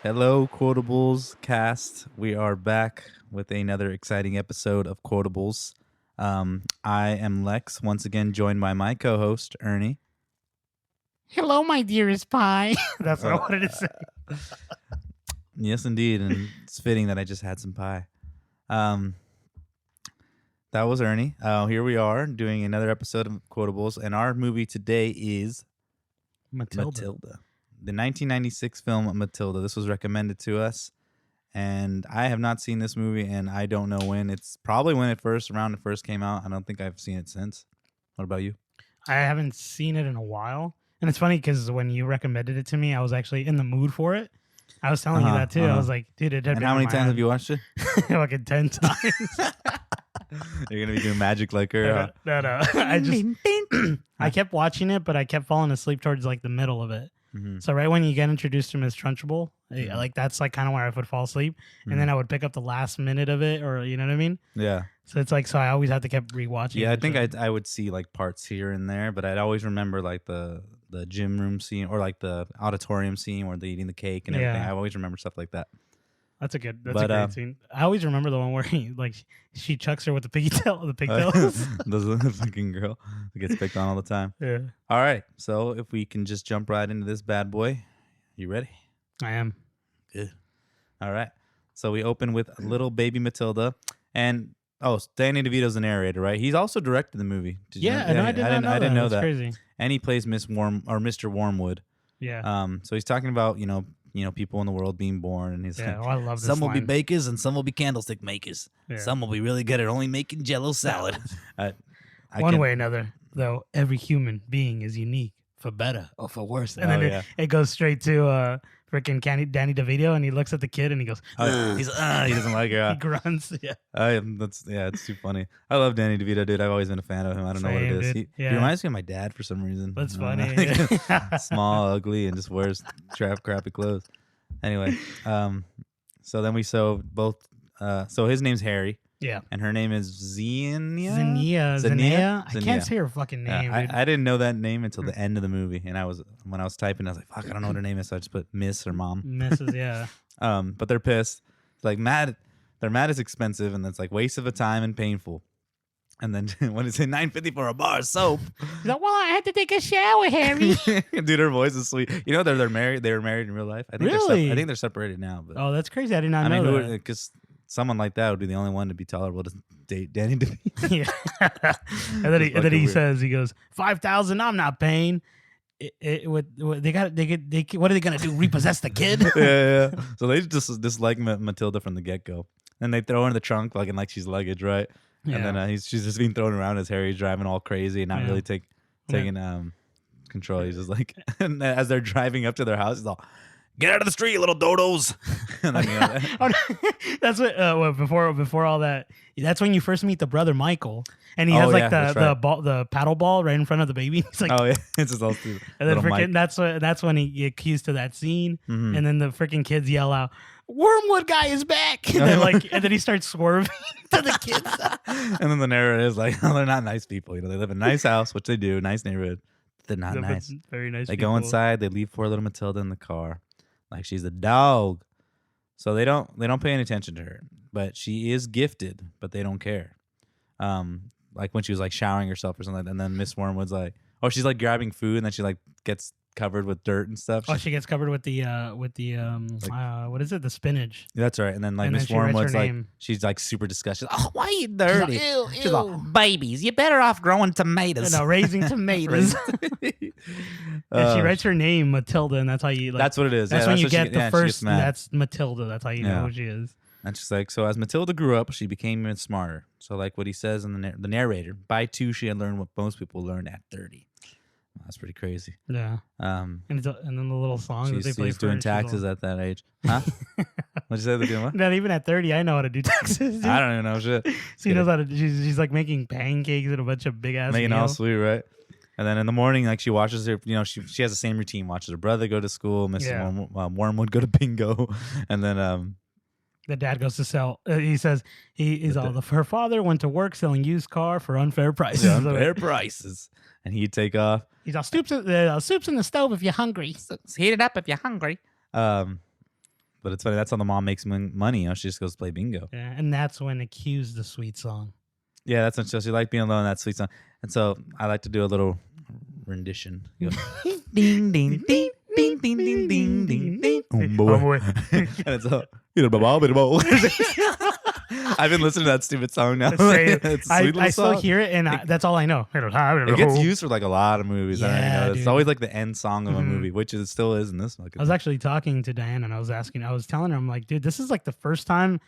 Hello, Quotables cast. We are back with another exciting episode of Quotables. I am Lex, once again joined by my co-host Ernie. Hello, my dearest pie. That's what I Uh, wanted to say. Yes, indeed, and it's fitting that I just had some pie. Um, that was Ernie. Here we are doing another episode of Quotables, and our movie today is Matilda. The 1996 film Matilda. This was recommended to us, and I have not seen this movie, and I don't know when. It's probably when it first came out. I don't think I've seen it since. What about you? I haven't seen it in a while. And it's funny because when you recommended it to me, I was actually in the mood for it. I was telling you that too. I was like, dude, it had And been how on many my times head have you watched it? Fucking 10 times. You're gonna be doing magic like her. No. I kept watching it, but I kept falling asleep towards like the middle of it. Mm-hmm. So right when you get introduced to Miss Trunchbull, like that's like kind of where I would fall asleep, and then I would pick up the last minute of it, or you know what I mean? Yeah. So it's like, so I always had to keep rewatching. Yeah, I it, think so. I would see like parts here and there, but I'd always remember like the gym room scene or like the auditorium scene where they're eating the cake and everything. Yeah. I always remember stuff like that. That's a great scene. I always remember the one where she chucks her with the pigtails. The fucking girl who gets picked on all the time. Yeah, All right, so if we can just jump right into this bad boy. You ready? I am. Good. All right. So we open with little baby Matilda, and Danny DeVito's the narrator, right? He's also directed the movie. I didn't know that. Crazy. And he plays Mr. Wormwood. Yeah. So he's talking about people in the world being born, and he's like, I love this. some will be line. bakers and some will be candlestick makers. Yeah. Some will be really good at only making Jello salad. One way or another, though, every human being is unique, for better or for worse. And then it goes straight to freaking Danny DeVito, and he looks at the kid and he goes, he doesn't like her. He grunts. Yeah. It's too funny. I love Danny DeVito, dude. I've always been a fan of him. I don't know what it is. He reminds me of my dad for some reason. That's funny. Small, ugly, and just wears crappy clothes. Anyway, so then we saw both. So his name's Harry. Yeah. And her name is Xenia. I can't say her fucking name. I didn't know that name until the end of the movie, and when I was typing, I was like, "Fuck, I don't know what her name is," so I just put Miss or Mom. Mrs. Yeah. But they're pissed. Like mad. They're mad. It's expensive, and it's like waste of a time and painful. And then when it's $9.50 for a bar of soap, he's like, "Well, I had to take a shower, Harry." Dude, her voice is sweet. You know they're married. They were married in real life. I think really? I think they're separated now. But oh, that's crazy. I did not know that. Because someone like that would be the only one to be tolerable to date Danny DeVito. Yeah. and then he says, he goes, 5,000. I'm not paying. What are they gonna do? Repossess the kid? Yeah. So they just dislike Matilda from the get go, and they throw her in the trunk like she's luggage, right? Yeah. And then she's just being thrown around as Harry's driving all crazy and not really taking control. He's just like, and as they're driving up to their house, he's all, "Get out of the street, you little dodos!" And then, that's what. Before all that, that's when you first meet the brother Michael, and he has the paddle ball right in front of the baby. He's like, "Oh yeah, it's just all through." And then that's when he get cues to that scene, and then the freaking kids yell out, "Wormwood guy is back!" And then he starts swerving to the kids. And then the narrator is like, "Oh, they're not nice people. They live in a nice house, which they do, nice neighborhood. They're not nice. Very nice. They go inside. They leave poor little Matilda in the car." Like she's a dog. So they don't pay any attention to her. But she is gifted, but they don't care. Like when she was like showering herself or something like that, and then Miss Wormwood's like, she's like grabbing food, and then she like gets covered with dirt and stuff. She gets covered with the what is it? The spinach. That's right. And then like Miss Wormwood's like, she's like super disgusted. "Oh, why are you dirty?" She's like, "Babies, you're better off growing tomatoes." No, raising tomatoes. And she writes her name Matilda, and that's how you. That's what it is. That's when you get the first. That's Matilda. That's how you know who she is. And she's like, so as Matilda grew up, she became even smarter. So like what he says in the narrator, by 2, she had learned what most people learn at 30. That's pretty crazy. Yeah. And then the little song that they play. She's doing taxes at that age. Huh? What'd you say? They're doing what? Not even at 30, I know how to do taxes. Dude. I don't even know shit. She knows how to. She's like making pancakes and a bunch of big ass. Making all sweet, right? And then in the morning, like she watches her. She has the same routine. Watches her brother go to school. Mrs. Wormwood go to bingo, and then the dad goes to sell. He says her father went to work selling used car for unfair prices. Yeah, unfair prices, and he'd take off. He's all soup's in the stove if you're hungry. Heat it up if you're hungry. But it's funny. That's how the mom makes money. She just goes play bingo. Yeah, and that's when it cues the sweet song. Yeah, that's when she like being alone. That sweet song. And so I like to do a little rendition. Ding ding ding ding ding ding ding ding ding. Oh boy! And it's I've been listening to that stupid song now. It's I still hear it, and that's all I know. It gets used for like a lot of movies. Yeah, it's always like the end song of a movie, which it still is in this. I was actually talking to Diane, and I was telling her, I'm like, dude, this is like the first time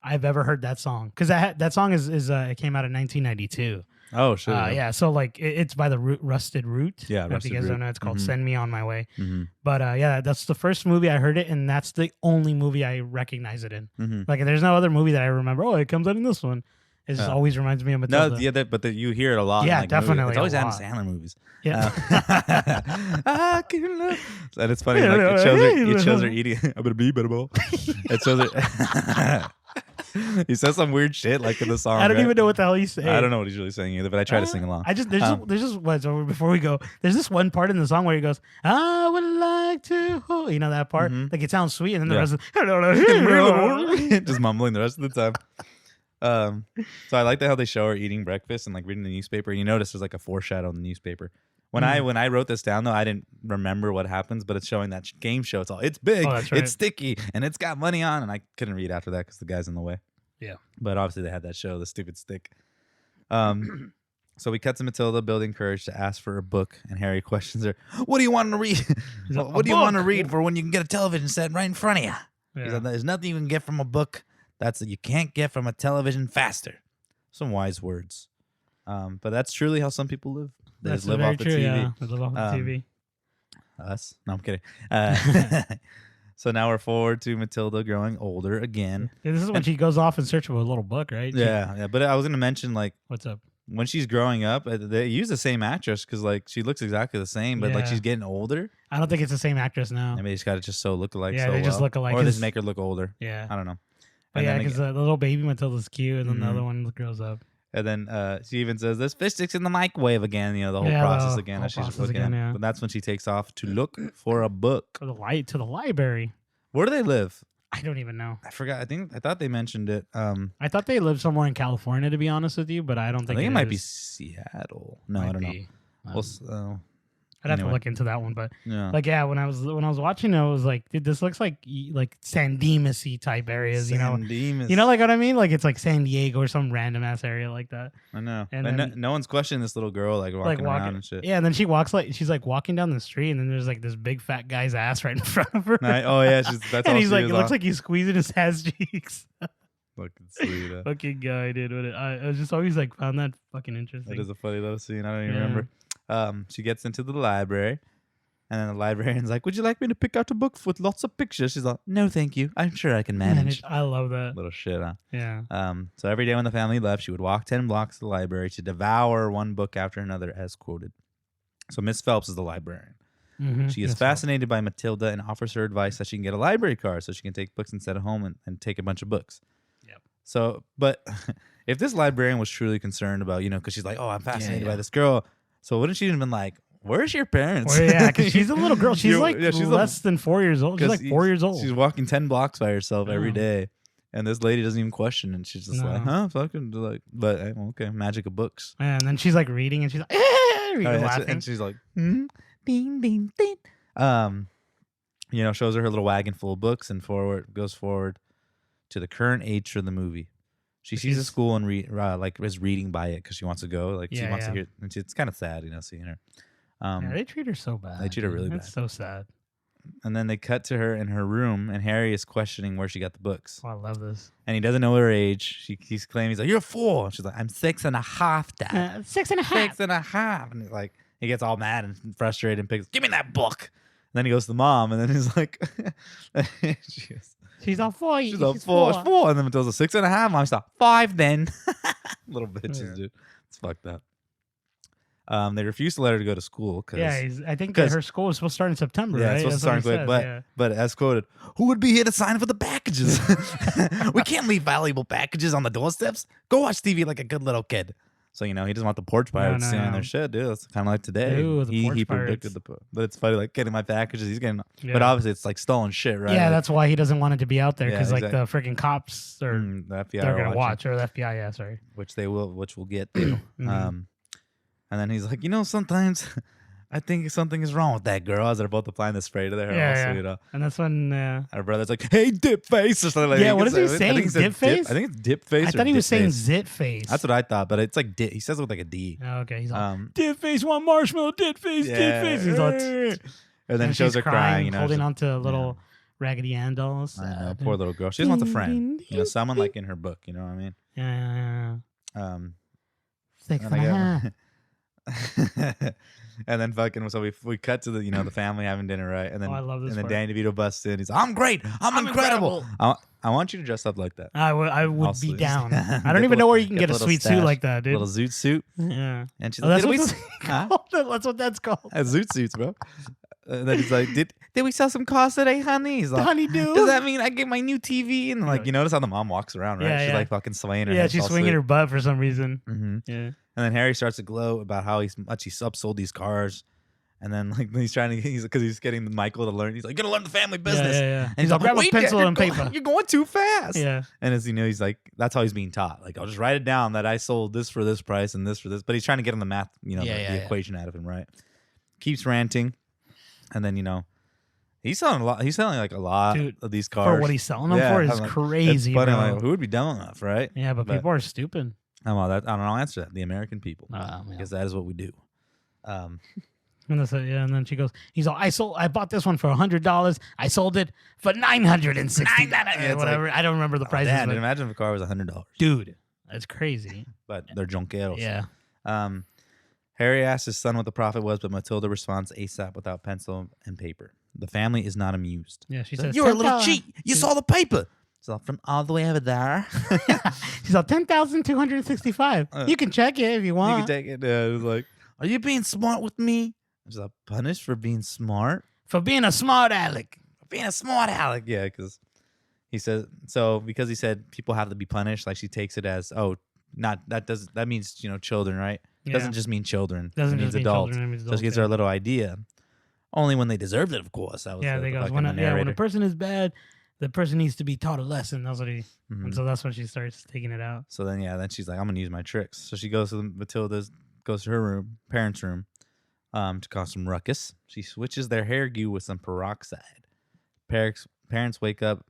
I've ever heard that song, because that song is it came out in 1992. Oh shit! Yeah, so like it's by the Rusted Root. Yeah, if you guys don't know, it's called "Send Me on My Way." Mm-hmm. But yeah, that's the first movie I heard it, and that's the only movie I recognize it in. Mm-hmm. Like, there's no other movie that I remember. Oh, it comes out in this one. It just always reminds me of Matilda. No, yeah, but you hear it a lot. Yeah, in, like, definitely. Movies. It's always Adam Sandler movies. Yeah, I can love. And it's funny. Like it shows her eating. I'm gonna be better. It shows her. He says some weird shit like in the song. I don't even know what the hell he's saying. I don't know what he's really saying either, but I try to sing along. There's just before we go, there's this one part in the song where he goes, "I would like to," you know that part? Like, it sounds sweet, and then the rest of just mumbling the rest of the time. So I like how they show her eating breakfast and like reading the newspaper. You notice there's like a foreshadow in the newspaper. When I wrote this down though, I didn't remember what happens, but it's showing that game show. It's big, it's sticky, and it's got money on. And I couldn't read after that because the guy's in the way. Yeah, but obviously they had that show, the stupid stick. So we cut to Matilda building courage to ask for a book, and Harry questions her, "What do you want to read? What do you want to read for when you can get a television set right in front of you?" Yeah. He said, "There's nothing you can get from a book that you can't get from a television faster." Some wise words. But that's truly how some people live. They that's live very off the true, TV. Yeah. They live off the TV. Us? No, I'm kidding. So now we're forward to Matilda growing older again. Yeah, this is when she goes off in search of a little book, right? Yeah. But I was going to mention, like, what's up? When she's growing up, they use the same actress because, like, she looks exactly the same, but like she's getting older. I don't think it's the same actress now. Maybe she's got to just look alike. Yeah, they just look alike. Or just make her look older. Yeah, I don't know. But yeah, because the little baby Matilda's cute, and then the other one grows up. And then she even says, "There's fish sticks in the microwave again." You know, the whole process again. That she's looking at. Yeah. But that's when she takes off to look for a book. To the library. Where do they live? I don't even know. I forgot. I thought they mentioned it. I thought they lived somewhere in California, to be honest with you, but I don't think it might be Seattle. No, I don't know. I'd have to look into that one, but when I was watching it, I was like, dude, this looks like San Dimas-y type areas, you know, like what I mean? Like, it's like San Diego or some random ass area like that. I know, and then, no one's questioning this little girl like walking around and shit. Yeah, and then she's like walking down the street, and then there's like this big fat guy's ass right in front of her. Oh yeah, that's and he's like, it looks like he's squeezing his ass cheeks. Fucking sweet. Fucking guy, dude. I was just always like found that fucking interesting. That is a funny little scene. I don't even remember. She gets into the library, and then the librarian's like, "Would you like me to pick out a book with lots of pictures?" She's like, "No, thank you. I'm sure I can manage." I love that. Little shit, huh? Yeah. So every day when the family left, she would walk 10 blocks to the library to devour one book after another, as quoted. So Miss Phelps is the librarian. Mm-hmm. She is fascinated by Matilda and offers her advice that she can get a library card so she can take books instead of home and take a bunch of books. Yep. So, but if this librarian was truly concerned about, because she's like, "Oh, I'm fascinated by this girl," so wouldn't she have been like, "Where's your parents?" Well, yeah, because she's a little girl. She's she's less than 4 years old. She's like 4 years old. She's walking 10 blocks by herself every day. And this lady doesn't even question, and she's just like, "Huh, fucking like." But okay, magic of books. And then she's like reading, and she's like, laughing, and she's like, ding, ding, ding. Shows her little wagon full of books, and goes forward to the current age for the movie. She sees a school and is reading by it because she wants to go. Like she wants to hear, and it's kind of sad, seeing her. They treat her so bad. They treat her really bad. It's so sad. And then they cut to her in her room, and Harry is questioning where she got the books. Oh, I love this. And he doesn't know her age. He's claiming, he's like, "You're 4." And she's like, "I'm 6.5, Dad." 6.5. 6.5. And he gets all mad and frustrated and picks, "Give me that book." And then he goes to the mom, and then he's like, she's all 4. She's all 4. It's 4. And then Matilda's 6.5. Mom's like, 5 then. Little bitches, dude. It's fucked up. They refused to let her to go to school because I think that her school was supposed to start in September. Yeah, right? it's supposed to start quick. But as quoted, "Who would be here to sign for the packages? We can't leave valuable packages on the doorsteps. Go watch TV like a good little kid." So, he doesn't want the porch pirates stealing their shit, dude. It's kind of like today. Ooh, he predicted but it's funny, like getting my packages. He's getting, but obviously it's like stolen shit, right? Yeah, that's why he doesn't want it to be out there because like the freaking cops or the FBI they're gonna watch, or the FBI, yeah, sorry, which we'll get to. And then he's like, sometimes I think something is wrong with that girl as they're both applying the spray to their hair. Yeah. And that's when our brother's like, "Hey, dip face," or something like that. Yeah, what is he saying? Dip face? I think it's dip face. I thought he was saying zit face. That's what I thought, but it's like dip. He says it with like a D. Oh, okay, he's like, dip face, one marshmallow, dip face, dip face. He's like, and then shows her crying, holding on to little Raggedy Ann dolls. I know, poor little girl. She just wants a friend. Someone like in her book. You know what I mean? Yeah. 6.5. And then fucking, so we cut to the the family having dinner, right? And then I love this. And then Danny DeVito busts in. He's like, "I'm great. I'm incredible. I want you to dress up like that." I would be down. I don't even know where you can get a sweet suit like that, dude. Little zoot suit. Yeah. And she's like, that's what that's called. Zoot suits, bro. And then he's like, did we sell some cars today, honey? He's like, honeydew. Does that mean I get my new TV? And like, you notice how the mom walks around, right? She's like fucking swaying her. Yeah, she's swinging her butt for some reason. Mm-hmm. Yeah. And then Harry starts to glow about how much he upsold these cars. And then like because he's getting Michael to learn. He's like, "Gonna learn the family business." Yeah. And he's like, grab a pencil and paper. You're going too fast. Yeah. And as he's like, that's how he's being taught. Like, I'll just write it down that I sold this for this price and this for this. But he's trying to get him the math, the equation out of him, right? Keeps ranting, and then he's selling a lot. He's selling like a lot of these cars for what he's selling them for is crazy. It's funny, like, who would be dumb enough, right? Yeah, but people are stupid. I don't know. I'll answer that. The American people, because that is what we do. And then she goes, I bought this one for $100. I sold it for $960. Whatever. Like, I don't remember the price. Damn, imagine if a car was $100. Dude, that's crazy. But they're junkeros. Yeah. Harry asks his son what the profit was, but Matilda responds ASAP without pencil and paper. The family is not amused. Yeah, she says, "You're a little cheat. You saw the paper." So from all the way over there. She's like, 10,265. You can check it if you want. You can take it. It was like, "Are you being smart with me?" She's like, "Punished for being smart?" For being a smart aleck. Yeah, because he says so. Because he said people have to be punished. Like she takes it as that means children, right? It doesn't just mean children. It means adults. Just gives her a little idea. Only when they deserved it, of course. That was they go when a person is bad, the person needs to be taught a lesson. That's what and so that's when she starts taking it out. So then she's like, "I'm gonna use my tricks." So she goes to her room, parents' room. To cause some ruckus. She switches their hairdo with some peroxide. Parents wake up.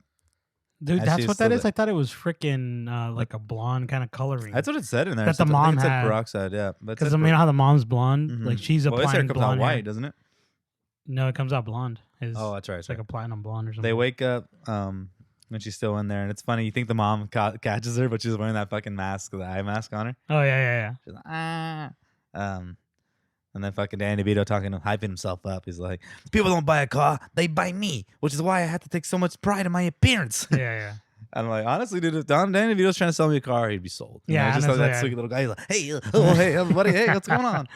Dude, that's what that is? I thought it was freaking like a blonde kind of coloring. That's what it said in there. That the mom had. It said peroxide, yeah. Because you know how the mom's blonde? Mm-hmm. Like she's applying blonde. It comes out white, doesn't it? No, it comes out blonde. That's right. It's like a platinum blonde or something. They wake up when she's still in there, and it's funny. You think the mom catches her, but she's wearing that fucking mask, the eye mask on her. Oh, yeah. She's like, And then fucking Danny DeVito hyping himself up. He's like, "People don't buy a car, they buy me, which is why I have to take so much pride in my appearance." Yeah. And I'm like, honestly, dude, if Danny DeVito's trying to sell me a car, he'd be sold. Yeah, just like that sweet little guy. He's like, "Hey, hey, everybody, hey, what's going on?"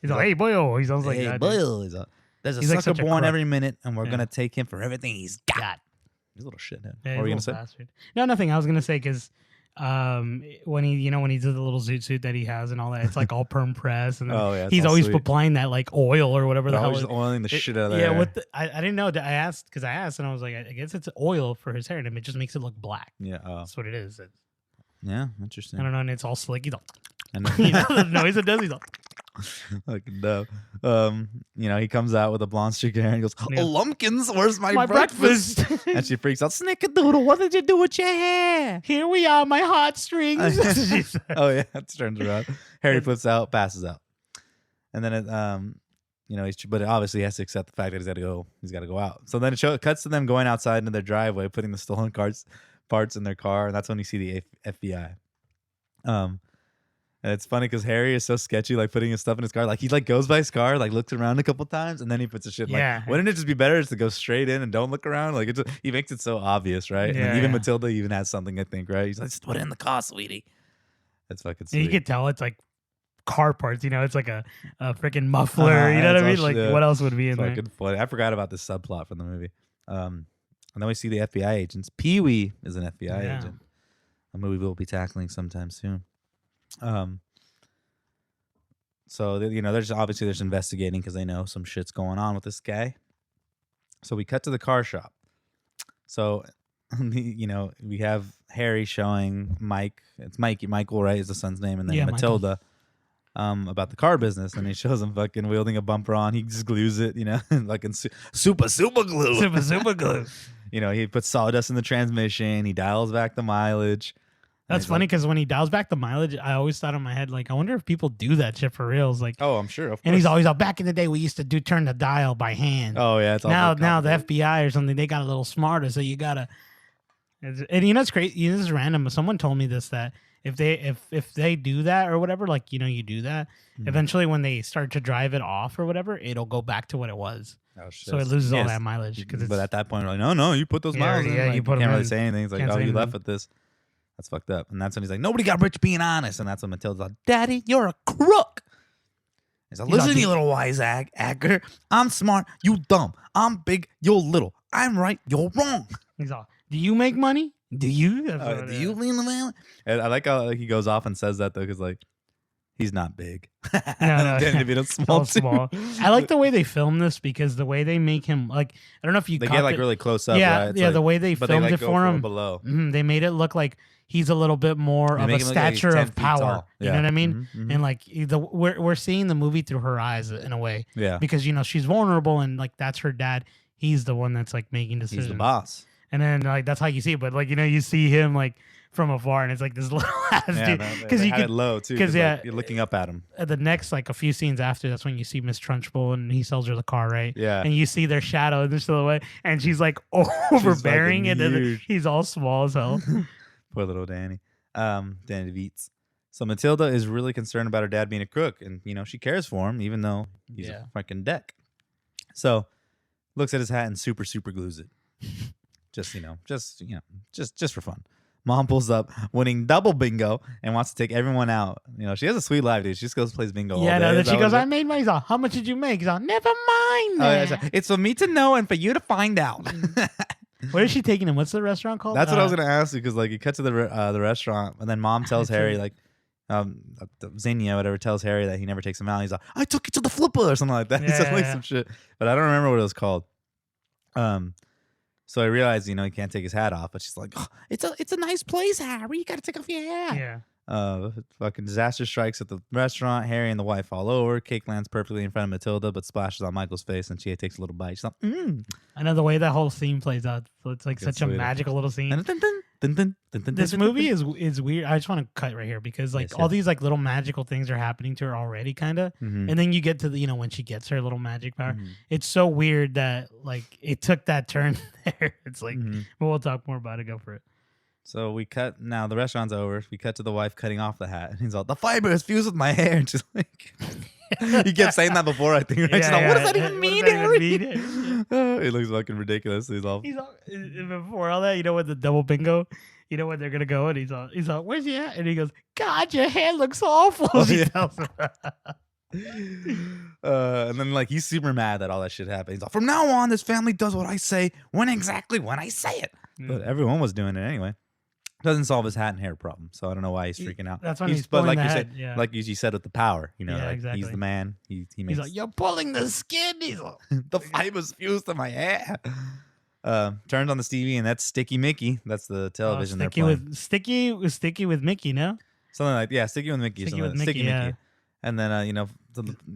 He's like, "Hey, boyo." He sounds like "Hey, that. boyo." He's like, "There's a sucker born every minute, and we're gonna take him for everything he's got." He's a little shithead. Yeah, what were you gonna say? Bastard. No, nothing. I was gonna say because when he does the little zoot suit that he has and all that, it's like all perm press, and he's always applying that like oil or whatever the hell. He's oiling the shit out of there. Yeah, I didn't know. I asked and I was like, I guess it's oil for his hair, and it just makes it look black. Yeah, that's what it is. Yeah, interesting. I don't know, and it's all slick. He's like, the noise it does. He's like, fucking dope. He comes out with a blonde streak in hair and goes, "Oh, Lumpkins, where's my breakfast?" And she freaks out. "Snickerdoodle, what did you do with your hair?" "Here we are, my heartstrings." Oh yeah, it turns around. Harry flips out, passes out, and then it, but obviously he has to accept the fact that he's got to go out. So then it cuts to them going outside into their driveway, putting the stolen parts in their car, and that's when you see the FBI. And it's funny because Harry is so sketchy, like putting his stuff in his car. Like he goes by his car, like looks around a couple times, and then he puts his shit. Yeah. Like, wouldn't it just be better to go straight in and don't look around? Like he makes it so obvious, right? Yeah, and even Matilda even has something, I think, right? He's like, "Just put it in the car, sweetie." That's fucking sweet. You can tell it's like car parts, it's like a freaking muffler. You know what I mean? Like what else would be in there? Fucking funny. I forgot about this subplot from the movie. And then we see the FBI agents. Pee-wee is an FBI agent. A movie we'll be tackling sometime soon. So there's investigating because they know some shit's going on with this guy. So we cut to the car shop. So, we have Harry showing Mike. It's Michael, right? Is the son's name, and then Matilda. About the car business, and he shows him fucking wielding a bumper on. He just glues it, like in super glue. Super glue. He puts sawdust in the transmission. He dials back the mileage. That's funny because when he dials back the mileage, I always thought in my head, like, I wonder if people do that shit for reals. Like, oh, I'm sure. Of course. And he's always out. Back in the day, we used to turn the dial by hand. Oh yeah, it's all now the FBI or something, they got a little smarter, so you gotta. And it's crazy. This is random, but someone told me this that. If they do that or whatever, like, you do that, eventually when they start to drive it off or whatever, it'll go back to what it was. Oh, shit. So it loses all that mileage. But at that point, we're like, no, you put those miles in. Yeah, you can't really say anything. It's like, oh, you left with this. That's fucked up. And that's when he's like, nobody got rich being honest. And that's when Matilda's like, Daddy, you're a crook. He's like, listen, you little wise actor. I'm smart, you dumb. I'm big, you're little. I'm right, you're wrong. He's all, do you make money? Do you? Do you lean the man? And I like how he goes off and says that though, because like he's not big. No. To be small. I like the way they film this because the way they make him like I don't know if you they get like really close up. Yeah, right? yeah. Like, the way they filmed it for him below. They made it look like he's a little bit more of a stature of power. You know what I mean? And like we're seeing the movie through her eyes in a way. Yeah. Because she's vulnerable and like that's her dad. He's the one that's like making decisions. He's the boss. And then like that's how you see it, but like you see him like from afar, and it's like this little ass dude because you get low too. Because like, you're looking up at him. At the next like a few scenes after, that's when you see Miss Trunchbull, and he sells her the car, right? Yeah. And you see their shadow in the silhouette, and she's like overbearing, and then he's all small as hell. Poor little Danny. Danny DeVites. So Matilda is really concerned about her dad being a crook, and she cares for him even though he's a fucking deck. So looks at his hat and super glues it. Just for fun. Mom pulls up, winning double bingo, and wants to take everyone out. She has a sweet life, dude. She just goes plays bingo. Yeah, all day. Then she goes, I made money. He's all, how much did you make? He's all, never mind. It's for me to know and for you to find out. Where is she taking him? What's the restaurant called? That's what I was gonna ask you because like you cut to the restaurant, and then Mom tells Harry like. Xenia, whatever, tells Harry that he never takes him out. He's like, I took you to the flipper or something like that. He said some shit, but I don't remember what it was called. So I realized, he can't take his hat off, but she's like, oh, it's a nice place, Harry. You got to take off your hat. Yeah. Fucking disaster strikes at the restaurant. Harry and the wife fall over. Cake lands perfectly in front of Matilda, but splashes on Michael's face, and she takes a little bite. She's like, I know the way that whole scene plays out. So it's like such a magical little scene. This movie is weird. I just want to cut right here because like all these like little magical things are happening to her already, kind of, and then you get to the when she gets her little magic power. It's so weird that like it took that turn there. It's like, but we'll talk more about it. Go for it. So we cut. Now the restaurant's over. We cut to the wife cutting off the hat, and he's all, the fiber is fused with my hair. And she's like, he kept saying that before, I think. Right? What does that even mean, Harry? It looks fucking ridiculous. He's all before all that. With the double bingo. When they're gonna go, and he's all, where's he at? And he goes, God, your hair looks awful. Oh, yeah. And then like he's super mad that all that shit happened. He's like, from now on, this family does what I say when I say it. But everyone was doing it anyway. Doesn't solve his hat and hair problem, so I don't know why he's freaking out. That's when he's pulling like the you head, said, like you said with the power, exactly. He's the man. He makes. He's like, you're pulling the skin. He's like, the fibers fused to my hair. Turns on the TV, and that's Sticky Mickey. That's the television they're playing. Sticky with Mickey, no? Something like Sticky with Mickey. Sticky Mickey. And then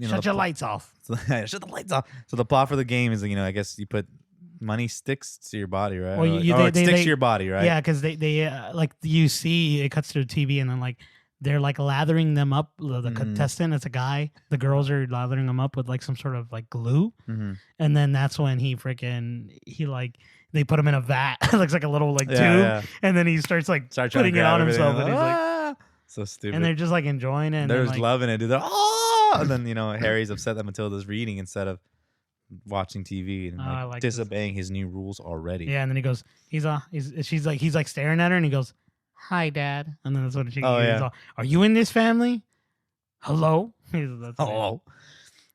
shut your lights off. Shut the lights off. So the plot for the game is I guess you put money sticks to your body, right? Well, it sticks to your body, right? Yeah, because they like you see it cuts to the TV, and then like they're like lathering them up. The contestant, it's a guy. The girls are lathering them up with like some sort of like glue, and then that's when he like they put him in a vat. It looks like a little like tube, and then he starts putting it on himself, and he's like, so stupid. And they're just like enjoying it. And they're just loving it, dude. They're and then Harry's upset that Matilda's reading instead of watching TV and disobeying his new rules already. Yeah, and then he goes, he's like staring at her, and he goes, hi, Dad. And then that's what she goes, are you in this family? Hello? Hello.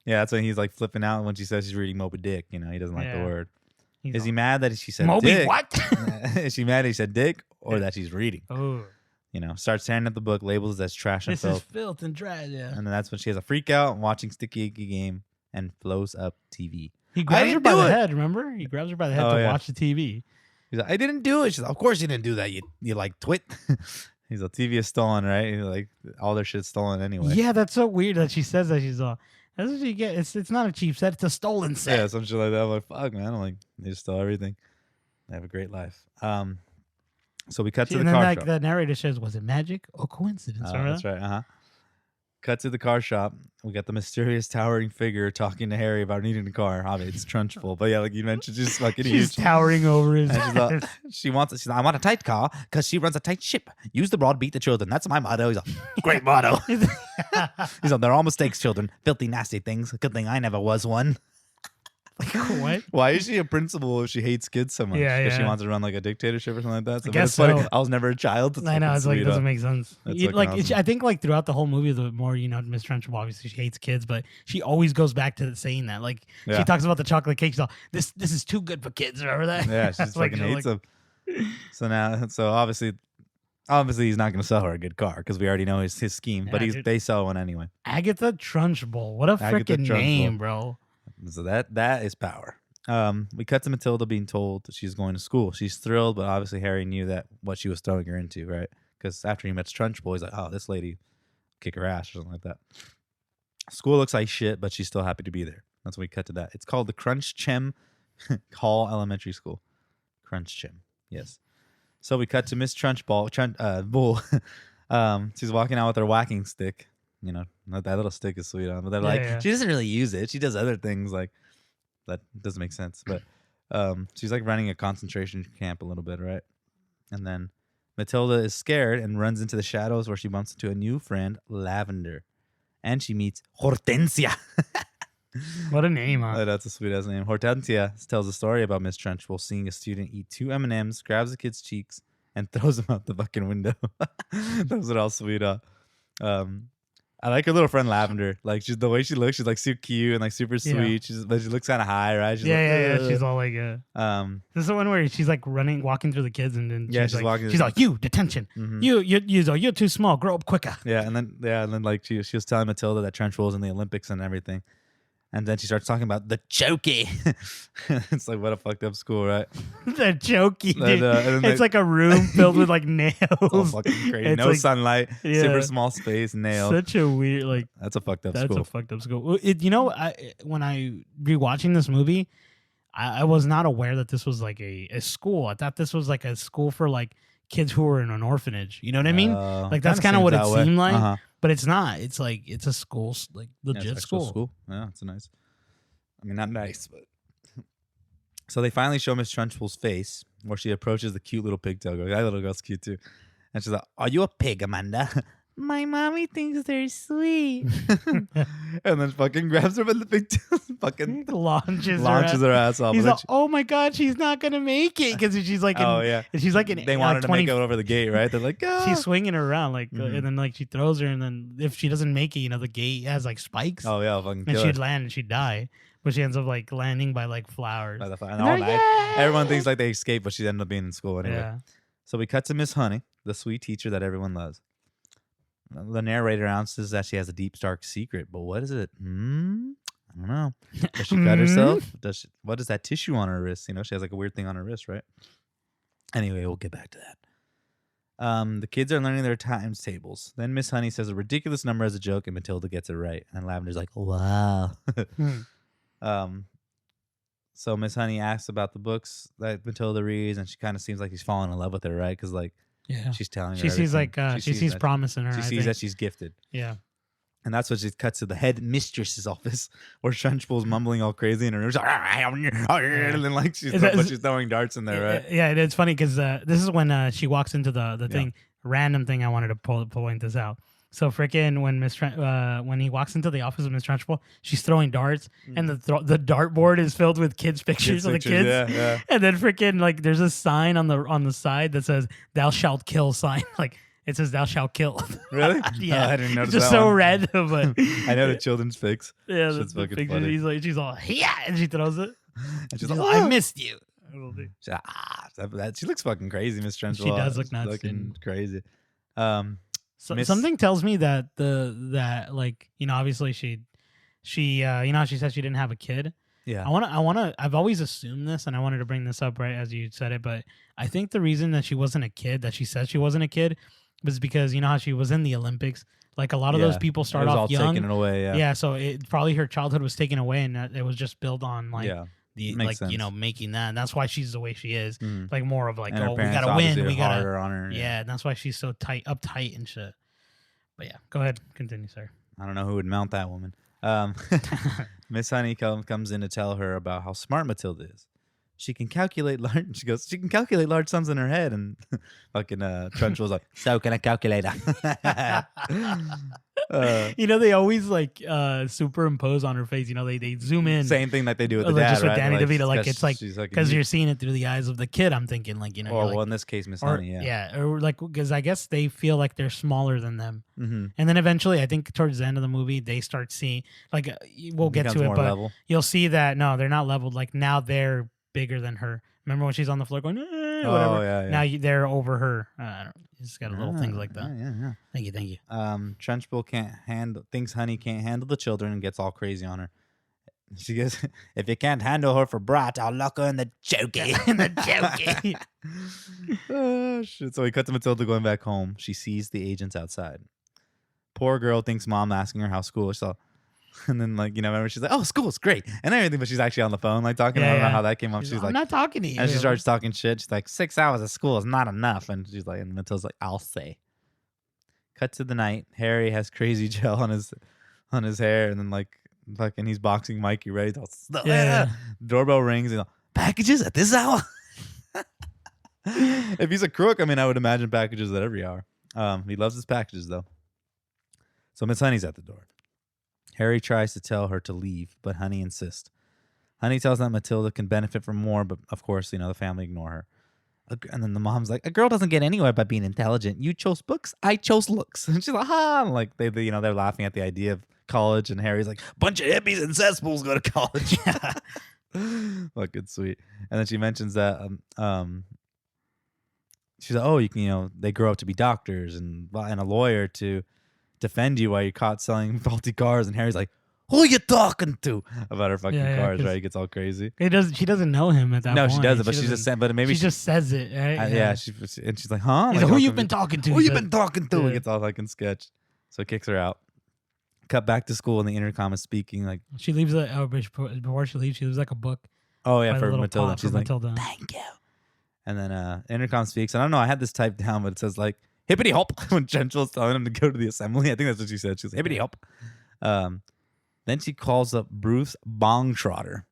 Yeah, that's when he's like flipping out when she says she's reading Moby Dick. He doesn't like the word. Is he mad that she said Moby dick? What? Is she mad that he said dick or that she's reading? Oh. starts tearing up the book, labels it as trash and filth. This is filth and trash, yeah. And then that's when she has a freak out watching Sticky Icky Game and blows up TV. He grabs her by the head, remember? He grabs her by the head to watch the TV. He's like, I didn't do it. She's like, of course you didn't do that, you like twit. He's like, TV is stolen, right? He's like, all their shit's stolen anyway. Yeah, that's so weird that she says that. She's all, that's what you get. It's not a cheap set, it's a stolen set. Yeah, some shit like that. I'm like, fuck, man. I'm like, they just stole everything. They have a great life. So we cut to the car shop. The narrator says, was it magic or coincidence? That's right. Cut to the car shop. We got the mysterious towering figure talking to Harry about needing a car. Obviously, it's Trunchbull. But yeah, like you mentioned, she's fucking huge. She's towering over his head. She's like, I want a tight car because she runs a tight ship. Use the broad, beat the children. That's my motto. He's like, great motto. He's like, they're all mistakes, children. Filthy, nasty things. Good thing I never was one. Like, what? Why is she a principal if she hates kids so much? Yeah, Because she wants to run like a dictatorship or something like that. I guess so. Funny. I was never a child. I know, it's like, it doesn't make sense. Awesome. I think like throughout the whole movie, the more, Miss Trunchbull, obviously she hates kids, but she always goes back to saying that. Like, she talks about the chocolate cake. She's all, this is too good for kids. Remember that? Yeah, she just fucking hates them. So obviously he's not going to sell her a good car because we already know his scheme, but they sell one anyway. Agatha Trunchbull. What a freaking name, bro. So that is power. We cut to Matilda being told that she's going to school. She's thrilled, but obviously Harry knew that what she was throwing her into, right? Because after he met Trunchbull, he's like, oh, this lady kick her ass or something like that. School looks like shit, but she's still happy to be there. That's when we cut to that. It's called the Trunchbull Hall Elementary School. Trunchbull, yes. So we cut to Miss Trunchbull. Bull. She's walking out with her whacking stick. That little stick is sweet on, but they're she doesn't really use it. She does other things like that. Doesn't make sense, but she's like running a concentration camp a little bit, right? And then Matilda is scared and runs into the shadows where she bumps into a new friend, Lavender, and she meets Hortencia. What a name, huh? Oh, that's a sweet ass name. Hortencia tells a story about Miss Trunchbull seeing a student eat 2 M&Ms, grabs the kid's cheeks, and throws them out the fucking window. Those are all sweet. I like her little friend Lavender. Like the way she looks, she's like super cute and like super sweet. But she looks kind of high, right? She's yeah. She's all like, this is the one where she's like walking through the kids, and then she's like, you detention. Mm-hmm. You're too small. Grow up quicker. And then like she was telling Matilda that Trunchbull was in the Olympics and everything. And then she starts talking about the chockey. It's like, what a fucked up school, right? The chockey, dude. It's like a room filled with like nails. It's all fucking crazy. No sunlight, super small space, nails. Such a weird, that's a fucked up school. That's a fucked up school. When I rewatching this movie, I was not aware that this was like a school. I thought this was like a school for like kids who were in an orphanage. You know what I mean? Like that's kind of what it seemed like. Uh-huh. But it's not. It's like it's a school, like legit school. Yeah, it's nice. I mean, not nice, but so they finally show Miss Trunchbull's face where she approaches the cute little pigtail girl. That little girl's cute too, and she's like, "Are you a pig, Amanda?" My mommy thinks they're sweet. And then fucking grabs her by the pigtail, fucking launches her ass off. He's like, oh my god, she's not gonna make it because she's like, she's like, they wanted to make it over the gate, right? They're like, she's swinging her around, like, and then like she throws her, and then if she doesn't make it, the gate has like spikes. Oh yeah, fucking. And she'd land and she'd die, but she ends up like landing by like flowers. By the flowers. All night, everyone thinks like they escaped, but she ended up being in school anyway. Yeah. So we cut to Miss Honey, the sweet teacher that everyone loves. The narrator announces that she has a deep, dark secret, but what is it? I don't know. Does she cut herself? What is that tissue on her wrist? She has like a weird thing on her wrist, right? Anyway, we'll get back to that. The kids are learning their times tables. Then Miss Honey says a ridiculous number as a joke, and Matilda gets it right. And Lavender's like, wow. So Miss Honey asks about the books that Matilda reads, and she kind of seems like she's falling in love with her, right? Because like, she's telling her. She sees like she sees promise in her. She sees that she's gifted. Yeah. And that's what she cuts to the head mistress's office where Trunchbull's mumbling all crazy in her room. And then like she's throwing darts in there, right? Yeah, it's funny because this is when she walks into the thing. Random thing I wanted to point this out. So freaking when he walks into the office of Miss Trunchbull, she's throwing darts, and the dartboard is filled with kids' pictures of the kids. Yeah. And then freaking like there's a sign on the side that says "Thou shalt kill" sign. Like it says "Thou shalt kill." Really? Yeah. Oh, I didn't notice it's just that so one. random, but I know the children's pics. Yeah, that's the picture. Funny. She's all and she throws it. And she's like, "I missed you." She looks fucking crazy, Miss Trunchbull. She does look nuts. Looking crazy. Something tells me that like, you know, obviously she you know how she said she didn't have a kid. Yeah. I've always assumed this, and I wanted to bring this up right as you said it, but I think the reason that she wasn't a kid, that she said she wasn't a kid, was because, you know how she was in the Olympics. Like a lot of those people start off young. Taken away, yeah. So it probably her childhood was taken away, and it was just built on like the makes sense. you know, making that. And that's why she's the way she is. Mm-hmm. Like more of like, and oh, we gotta win, we gotta on her. Yeah, and that's why she's so uptight and shit. But yeah, go ahead, continue, sir. I don't know who would mount that woman. Miss Honey comes in to tell her about how smart Matilda is. She can calculate large. She goes, she can calculate large sums in her head, and fucking Trunchbull's like, so can a calculator. You know, they always like superimpose on her face. You know, they zoom in. Same thing like they do with the dad, just with right? Danny like, DeVito. Like it's like because you're seeing it through the eyes of the kid. I'm thinking like, you know, or like, well, in this case, Miss Honey, or like because I guess they feel like they're smaller than them, mm-hmm. and then eventually, I think towards the end of the movie, they start seeing like we'll get to it, but level. You'll see that no, they're not leveled. Like now they're bigger than her. Remember when she's on the floor going, whatever. Oh, yeah. Now they're over her. I don't know. Just got a little things like that. Yeah. Thank you. Trunchbull thinks Honey can't handle the children and gets all crazy on her. She goes, if you can't handle her for brat, I'll lock her in the chockey. Oh, shit. So he cuts to Matilda going back home. She sees the agents outside. Poor girl thinks mom asking her how school is. So, and then, like, you know, remember she's like, oh, school's great and everything, but she's actually on the phone, like, talking about how that came up. She's like, I'm not talking to you. And she starts talking shit. She's like, 6 hours of school is not enough. And she's like, and Matilda's like, I'll say. Cut to the night. Harry has crazy gel on his hair, and then, like, fucking he's boxing Mikey, right? Doorbell rings, and packages at this hour? If he's a crook, I mean, I would imagine packages at every hour. He loves his packages, though. So Miss Honey's at the door. Harry tries to tell her to leave, but Honey insists. Honey tells that Matilda can benefit from more, but of course, you know, the family ignore her. And then the mom's like, a girl doesn't get anywhere by being intelligent. You chose books, I chose looks. And she's like, ha! And like they you know, they're laughing at the idea of college, and Harry's like, bunch of hippies and cesspools go to college. Fucking sweet. And then she mentions that she's like, oh, you can, you know, they grow up to be doctors and a lawyer to defend you while you're caught selling faulty cars. And Harry's like, who are you talking to about her fucking cars, right? He gets all crazy. She doesn't know him at that point. No, she doesn't, but she just said, but maybe she just says it, right? Yeah, and she's like, huh? He's like, who you been talking to? Who you been talking to? He gets all fucking sketch. So he kicks her out. Cut back to school, and the intercom is speaking. Like, she leaves before she leaves, she leaves like a book. Oh yeah, for Matilda. She's like, Matilda. Thank you. And then intercom speaks. I don't know. I had this typed down, but it says like hippity hop when Trunchbull's telling him to go to the assembly. I think that's what she said. She was hippity hop. Then she calls up Bruce Bongtrotter.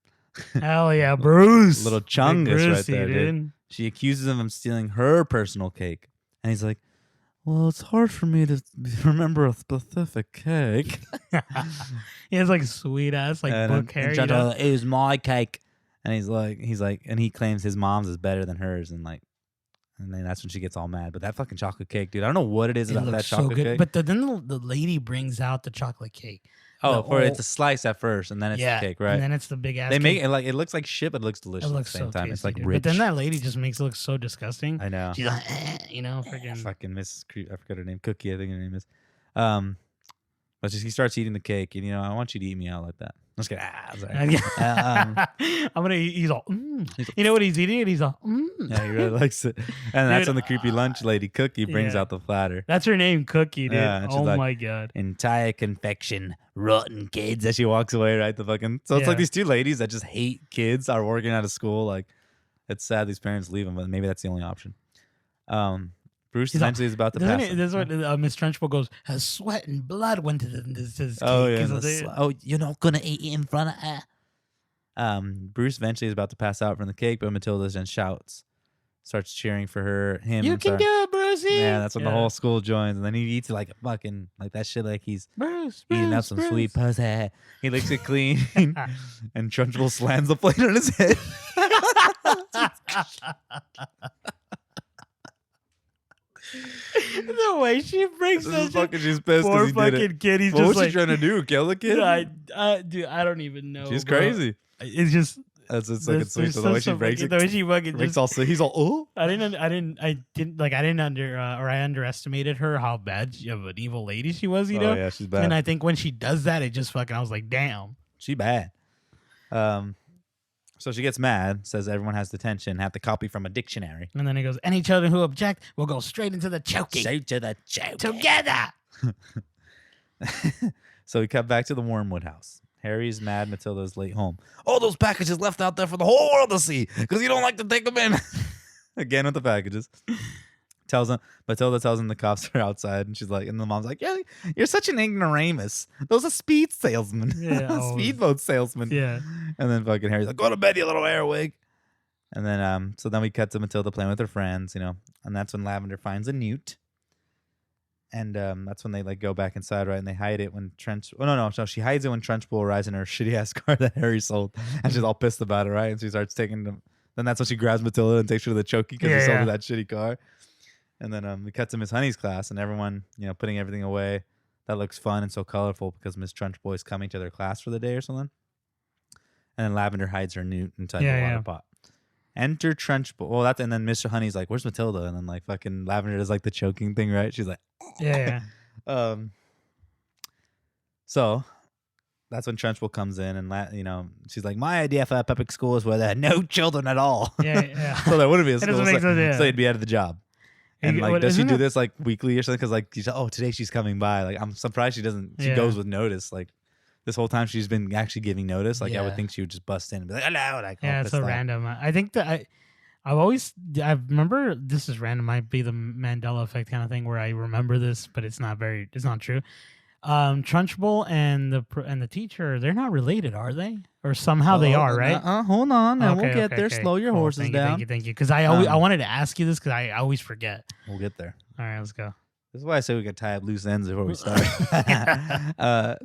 Hell yeah, Bruce. Little chungus right there, dude. She accuses him of stealing her personal cake, and he's like, well, it's hard for me to remember a specific cake. He has like sweet ass like book hair. And it was my cake, and he's like, and he claims his mom's is better than hers, and then that's when she gets all mad. But that fucking chocolate cake, dude, I don't know what it is about that chocolate cake. But then the lady brings out the chocolate cake. Oh, it's a slice at first, and then it's the cake, right? And then it's the big ass. They make it like it looks like shit, but it looks delicious at the same time. Tasty, it's like dude. rich. But then that lady just makes it look so disgusting. I know. She's like, you know, freaking fucking Miss. I forgot her name. Cookie, I think her name is. But he starts eating the cake, and I want you to eat me out like that. I'm just kidding. I'm gonna. He's all. You know what he's eating? And he's all. Yeah, he really likes it. And that's when the creepy lunch lady Cookie brings out the platter. That's her name, Cookie, dude. Yeah, oh like, my god. Entire confection, rotten kids. As she walks away, right? The fucking. So it's like these two ladies that just hate kids are working out of school. Like, it's sad these parents leave them, but maybe that's the only option. Bruce essentially is about to pass. This is what Miss Trunchbull goes. Her sweat and blood went to this cake. Oh yeah. You're not gonna eat it in front of her. Bruce eventually is about to pass out from the cake, but Matilda then starts cheering for him. You can do it, Brucey. Yeah, that's when the whole school joins, and then he eats it like a fucking like that shit, like he's eating up some sweet pussy. He licks it clean, and Trunchbull slams the plate on his head. The way she brings that shit. She's pissed because he did it. Kid, he's what just was like, she trying to do? Kill the kid? Dude, I don't even know. She's crazy. It's just That's it's like it's sweet. So the way she breaks it, the way she fucking breaks all. He's all oh. I underestimated her how bad of an evil lady she was. You know, yeah, she's bad. And I think when she does that, it just fucking. I was like, damn, she bad. So she gets mad, says everyone has detention, have to copy from a dictionary. And then he goes, any children who object will go straight into the chockey. Straight to the chockey. Together. So we cut back to the Wormwood house. Harry's mad Matilda's late home. All those packages left out there for the whole world to see because you don't like to take them in. Again with the packages. Matilda tells him the cops are outside, and she's like, and the mom's like, yeah, you're such an ignoramus. Those are speed salesmen. Yeah, speedboat salesmen. Yeah. And then fucking Harry's like, go to bed, you little airwig. And then so then we cut to Matilda playing with her friends, you know, and that's when Lavender finds a newt. And that's when they like go back inside, right? And they hide it when she hides it when Trunchbull arrives in her shitty ass car that Harry sold, and she's all pissed about it, right? And she starts taking them. Then that's when she grabs Matilda and takes her to the chockey because he sold her that shitty car. And then we cut to Miss Honey's class, and everyone, you know, putting everything away. That looks fun and so colorful because Miss Trunchbull is coming to their class for the day or something. And then Lavender hides her newt inside the water pot. Enter Trunchbull. Well, and then Mr. Honey's like, "Where's Matilda?" And then like fucking Lavender does like the choking thing, right? She's like, So that's when Trunchbull comes in, and you know, she's like, "My idea for a public school is where there are no children at all." Yeah. So there wouldn't be a school, so he'd be out of the job. And like, does she do this like weekly or something? Because like, today she's coming by. Like, I'm surprised she doesn't. She goes with notice. Like, this whole time she's been actually giving notice. Like, I would think she would just bust in and be like, "Hello." Like, it's so random. I think that I remember this is random. Might be the Mandela effect kind of thing where I remember this, but it's not true. Trunchbull and the teacher, they're not related, are they? Or somehow they are, right? Hold on, and we'll get there. Slow your horses down. Thank you. Because I wanted to ask you this because I always forget. We'll get there. All right, let's go. This is why I say we could tie up loose ends before we start.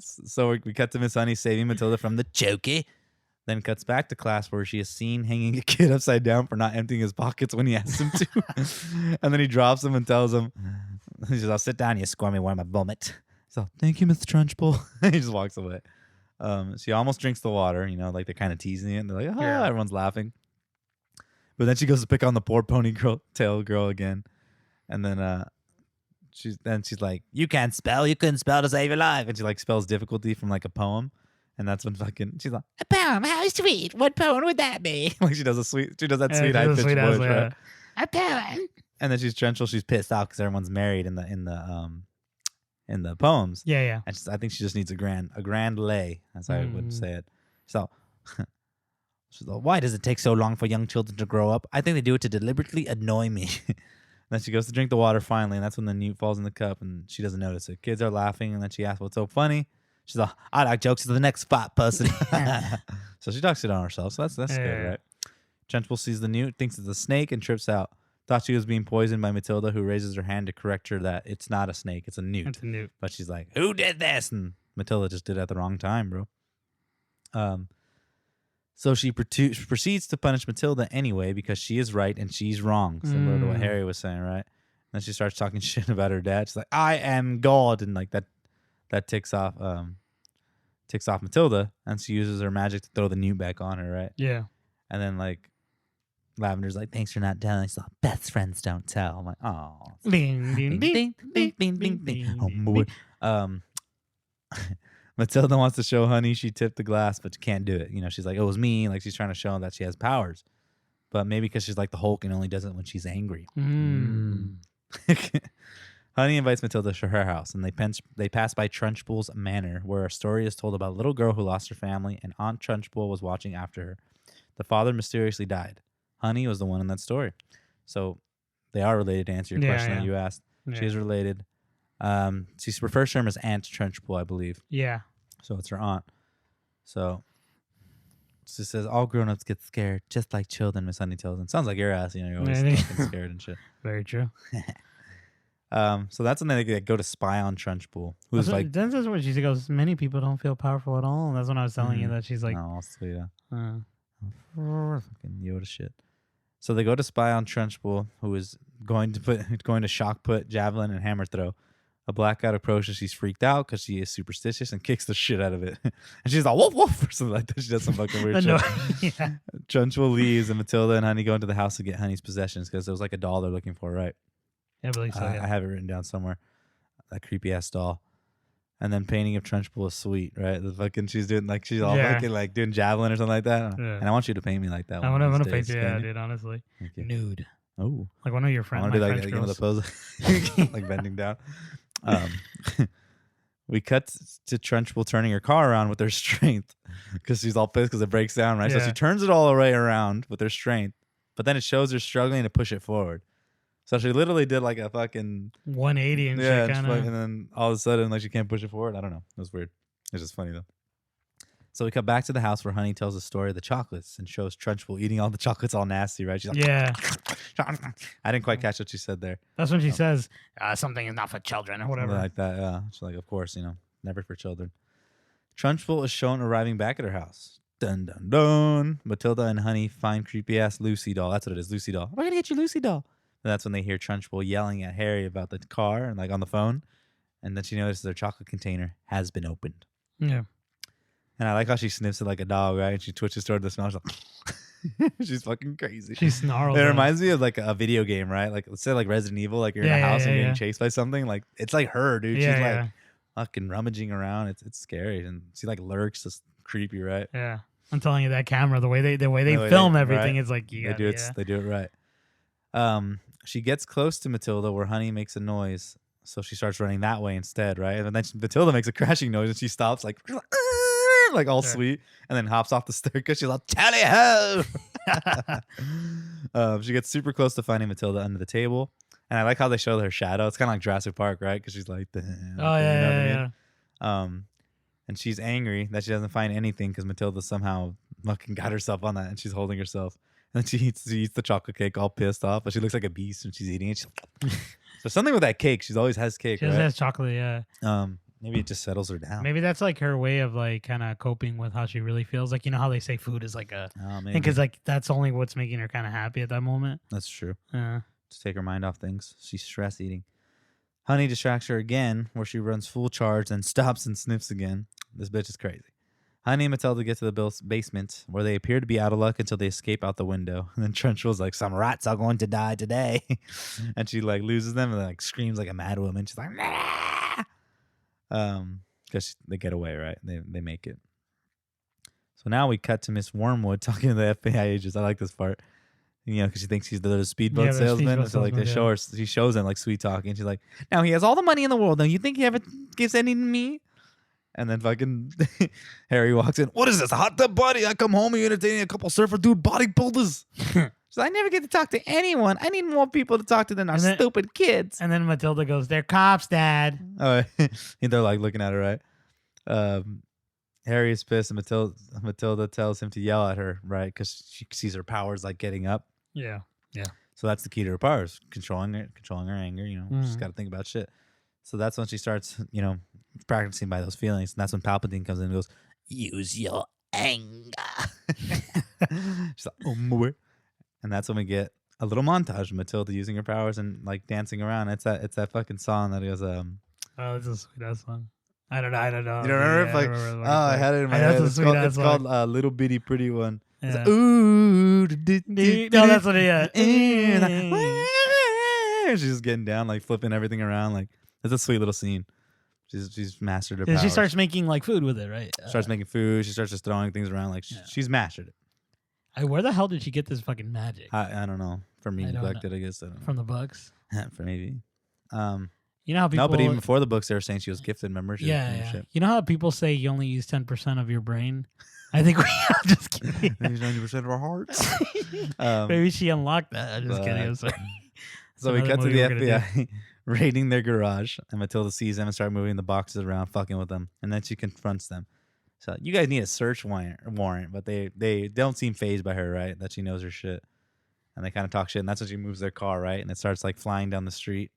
So we cut to Miss Honey saving Matilda from the chockey. Then cuts back to class where she is seen hanging a kid upside down for not emptying his pockets when he asks him to. And then he drops him and tells him, he says, "I'll sit down, you squirmy worm, I vomit." So, "Thank you, Miss Trunchbull." He just walks away. She almost drinks the water, you know, like they're kind of teasing it. And they're like, everyone's laughing. But then she goes to pick on the poor ponytail girl again. And then she's like, "You can't spell. You couldn't spell to save your life." And she like spells difficulty from like a poem. And that's when she's like, "A poem? How sweet. What poem would that be?" Like she does that sweet high-pitched voice, right? "A poem." And then she's pissed off because everyone's married in the poems. Yeah. And I think she just needs a grand lay. That's how I would say it. So she's like, "Why does it take so long for young children to grow up? I think they do it to deliberately annoy me." Then she goes to drink the water finally, and that's when the newt falls in the cup, and she doesn't notice it. Kids are laughing, and then she asks, "What's so funny?" She's like, "I like jokes to the next fat person." So she talks it on herself. So that's good, right? Trunchbull sees the newt, thinks it's a snake, and trips out. Thought she was being poisoned by Matilda, who raises her hand to correct her that it's not a snake, it's a newt. It's a newt. But she's like, "Who did this?" And Matilda just did it at the wrong time, bro. So she proceeds to punish Matilda anyway because she is right and she's wrong, similar to what Harry was saying, right? And then she starts talking shit about her dad. She's like, "I am God," and like that ticks off Matilda, and she uses her magic to throw the newt back on her, right? Yeah. And then like Lavender's like, "Thanks for not telling." She's like, "Best friends don't tell." I'm like, "Oh." Ding, ding, ding, ding, ding, ding, ding. Matilda wants to show Honey she tipped the glass, but she can't do it. You know, she's like, "It was me." Like she's trying to show that she has powers, but maybe because she's like the Hulk and only does it when she's angry. Honey invites Matilda to her house, and they pass by Trunchbull's manor, where a story is told about a little girl who lost her family, and Aunt Trunchbull was watching after her. The father mysteriously died. Honey was the one in that story. So they are related, to answer your question that you asked. Yeah. She is related. She refers to her as Aunt Trunchbull, I believe. Yeah. So it's her aunt. So she says, "All grown-ups get scared, just like children," Miss Honey tells them. Sounds like your ass, you know, you're always scared and shit. Very true. So that's when they go to spy on Trunchbull, who's like... That's what she goes, "Many people don't feel powerful at all." And that's when I was telling you that she's like... Oh, sweet. Fucking Yoda shit. So they go to spy on Trunchbull, who is going to shock put, javelin, and hammer throw A blackout approaches. She's freaked out because she is superstitious and kicks the shit out of it. And she's like, woof, woof, or something like that. She does some fucking weird shit. Yeah. Trunchbull leaves, and Matilda and Honey go into the house to get Honey's possessions because there was like a doll they're looking for, right? Yeah, I believe so, yeah. I have it written down somewhere. That creepy-ass doll. And then painting of Trunchbull is sweet, right? The fucking she's doing like she's all fucking like doing javelin or something like that. Yeah. And I want you to paint me like that. I want to paint you, dude. Honestly, nude. Oh, like one of your friends. I want to do like the pose, like bending down. We cut to Trunchbull turning her car around with her strength because she's all pissed because it breaks down, right? Yeah. So she turns it all the way around with her strength, but then it shows her struggling to push it forward. So she literally did like a fucking 180 and shit, kind of. And then all of a sudden, like she can't push it forward. I don't know. It was weird. It's just funny though. So we cut back to the house where Honey tells the story of the chocolates and shows Trunchbull eating all the chocolates all nasty, right? She's like, yeah. I didn't quite catch what she said there. That's when she says, something is not for children or whatever. Like that, yeah. She's like, of course, never for children. Trunchbull is shown arriving back at her house. Dun, dun, dun. Matilda and Honey find creepy-ass Lucy doll. That's what it is, Lucy doll. We're going to get you Lucy doll. And that's when they hear Trunchbull yelling at Harry about the car and like on the phone. And then she notices their chocolate container has been opened. Yeah. And I like how she sniffs it like a dog, right? And she twitches toward the smell. She's like, she's fucking crazy. She snarls. It reminds me of like a video game, right? Like let's say like Resident Evil, like you're in a house and you're getting chased by something. Like it's like her, dude. She's like fucking rummaging around. It's scary. And she like lurks, just creepy, right? Yeah. I'm telling you, that camera, the way they film everything, it's like they do it right. She gets close to Matilda where Honey makes a noise, so she starts running that way instead, right? And then Matilda makes a crashing noise and she stops like all sweet, and then hops off the staircase. She's like, tally ho! She gets super close to finding Matilda under the table, and I like how they show her shadow. It's kind of like Jurassic Park, right? Because she's like, yeah. And she's angry that she doesn't find anything because Matilda somehow fucking got herself on that, and she's holding herself. And then she eats the chocolate cake all pissed off, but she looks like a beast when she's eating it. So something with that cake. She always has cake, She always has chocolate, yeah. Maybe it just settles her down. Maybe that's like her way of like kind of coping with how she really feels. Like, you know how they say food is like a... because like that's only what's making her kind of happy at that moment. That's true. To take her mind off things. She's stress eating. Honey distracts her again, where she runs full charge and stops and sniffs again. This bitch is crazy. Honey and Matilda get to the basement, where they appear to be out of luck until they escape out the window. And then Trunchbull's like, some rats are going to die today. And she like loses them and like screams like a mad woman. She's like, nah! Because they get away, right? They make it. So now we cut to Miss Wormwood talking to the FBI agents. I like this part. Because she thinks he's the speedboat salesman. So like show her, she shows him like sweet talking. She's like, now he has all the money in the world. Now you think he ever gives any to me? And then fucking Harry walks in. What is this? A hot tub party? I come home and you're entertaining a couple surfer dude bodybuilders. So I never get to talk to anyone. I need more people to talk to than our stupid kids. And then Matilda goes, they're cops, Dad. Oh, they're like looking at her, right? Harry is pissed, and Matilda tells him to yell at her, right? Because she sees her powers like getting up. Yeah. So that's the key to her powers, controlling her anger. She's got to think about shit. So that's when she starts, practicing by those feelings. And that's when Palpatine comes in and goes, use your anger. She's like, oh, boy. And that's when we get a little montage of Matilda using her powers and like dancing around. It's that fucking song that goes, oh, it's a sweet ass song. I don't know. You don't remember? I had it in my head. It's called Little Bitty Pretty One. Yeah. Like, ooh, no, that's what it is. She's just getting down, like flipping everything around. Like it's a sweet little scene. She's mastered her powers. She starts making like food with it, right? Starts making food. She starts just throwing things around. Like she's mastered it. Where the hell did she get this fucking magic? I don't know. For me, neglected, I guess. I don't know. From the books? For maybe. You know how people... No, but even before the books, they were saying she was gifted members. Yeah. You know how people say you only use 10% of your brain? I think I'm just kidding. Use 90% of our hearts. Maybe she unlocked that. I'm just kidding. I'm sorry. So we cut to the FBI raiding their garage, and Matilda sees them and starts moving the boxes around, fucking with them, and then she confronts them. So you guys need a search warrant, but they don't seem fazed by her, right? That she knows her shit, and they kind of talk shit, and that's when she moves their car, right? And it starts like flying down the street.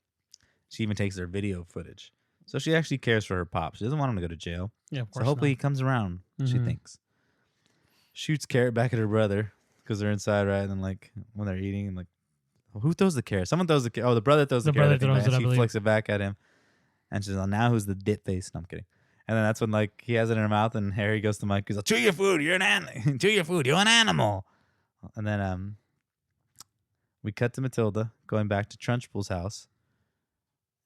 She even takes their video footage, so she actually cares for her pop. She doesn't want him to go to jail. Yeah, of course. So hopefully he comes around. She thinks. Shoots carrot back at her brother because they're inside, right? And then like when they're eating, and like who throws the carrot? Someone throws the carrot. Oh, the brother throws the carrot. Throws it, and she flicks it back at him. And she's like, now who's the dip face? No, I'm kidding. And then that's when like he has it in her mouth, and Harry goes to Mike. He's like, chew your food. You're an animal. Chew your food. You're an animal. And then we cut to Matilda going back to Trunchbull's house,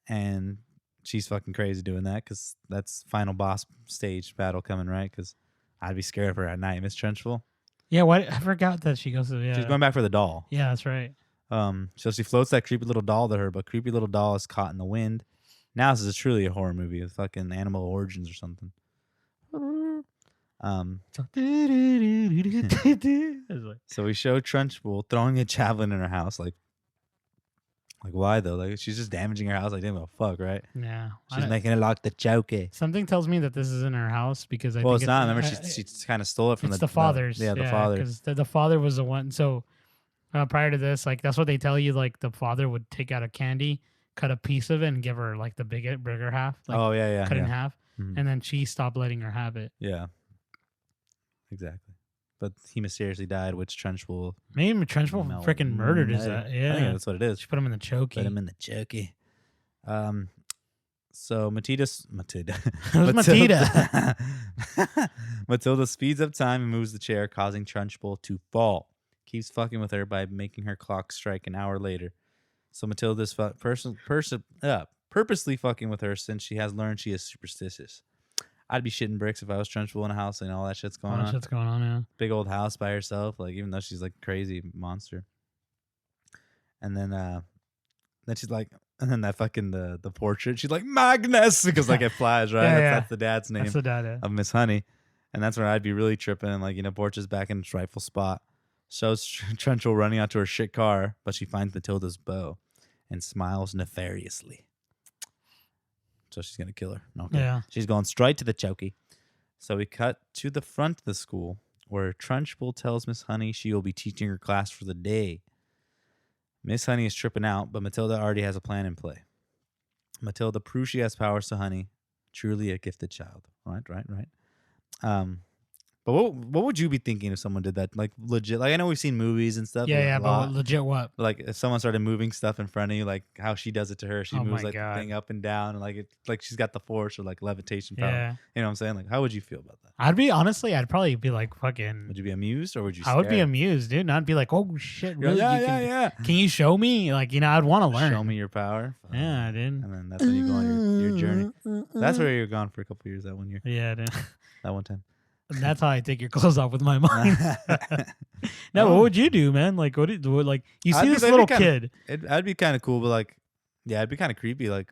and she's fucking crazy doing that because that's final boss stage battle coming, right? Because I'd be scared of her at night, Miss Trunchbull. Yeah, what? I forgot that she goes to. Yeah, she's going back for the doll. Yeah, that's right. So she floats that creepy little doll to her, but creepy little doll is caught in the wind. Now this is truly a horror movie with fucking animal origins or something. So we show Trunchbull throwing a javelin in her house, like why though? Like she's just damaging her house. Like didn't give a fuck, right? Yeah, she's making it like the chockey. Something tells me that this is in her house because well, it's not. Remember, she kind of stole it from the father's. The father. Because the father was the one. So prior to this, like that's what they tell you. Like the father would take out a candy, cut a piece of it, and give her like the bigger half. Like, cut it in half, and then she stopped letting her have it. Yeah, exactly. But he mysteriously died, which Trunchbull. Maybe Trunchbull freaking murdered his. Yeah, I think that's what it is. She put him in the chockey. Put him in the chockey. So Matilda. Matilda speeds up time and moves the chair, causing Trunchbull to fall. Keeps fucking with her by making her clock strike an hour later. So Matilda's purposely fucking with her since she has learned she is superstitious. I'd be shitting bricks if I was Trunchbull in a house and all that shit's going on. Shit's going on, yeah. Big old house by herself, like even though she's like crazy monster. And then she's like, and then that fucking the portrait, she's like Magnus because like it flies, right? That's the dad's name. That's the dad of Miss Honey, and that's where I'd be really tripping. And like portrait's back in its rightful spot. Shows Trunchbull running out to her shit car, but she finds Matilda's bow and smiles nefariously. So she's going to kill her. Okay. Yeah. She's going straight to the chockey. So we cut to the front of the school where Trunchbull tells Miss Honey she will be teaching her class for the day. Miss Honey is tripping out, but Matilda already has a plan in play. Matilda proves she has powers to Honey. Truly a gifted child. Right. But what would you be thinking if someone did that? Like legit, like I know we've seen movies and stuff. Yeah, but legit what? Like if someone started moving stuff in front of you, like how she does it to her, she moves like the thing up and down, and like she's got the force or like levitation power. Yeah. You know what I'm saying? Like how would you feel about that? I'd probably be like fucking. Would you be amused or would you? I would be amused, dude. And I'd be like, oh shit, really? Yeah. Can you show me? Like I'd want to learn. Show me your power. Yeah, dude. And then that's when you go on your journey. That's where you're gone for a couple of years. That 1 year. Yeah, dude. That one time. And that's how I take your clothes off with my mind. Now, what would you do, man? Like, you see this little kid? I'd be kind of cool, but like, yeah, it'd be kind of creepy. Like,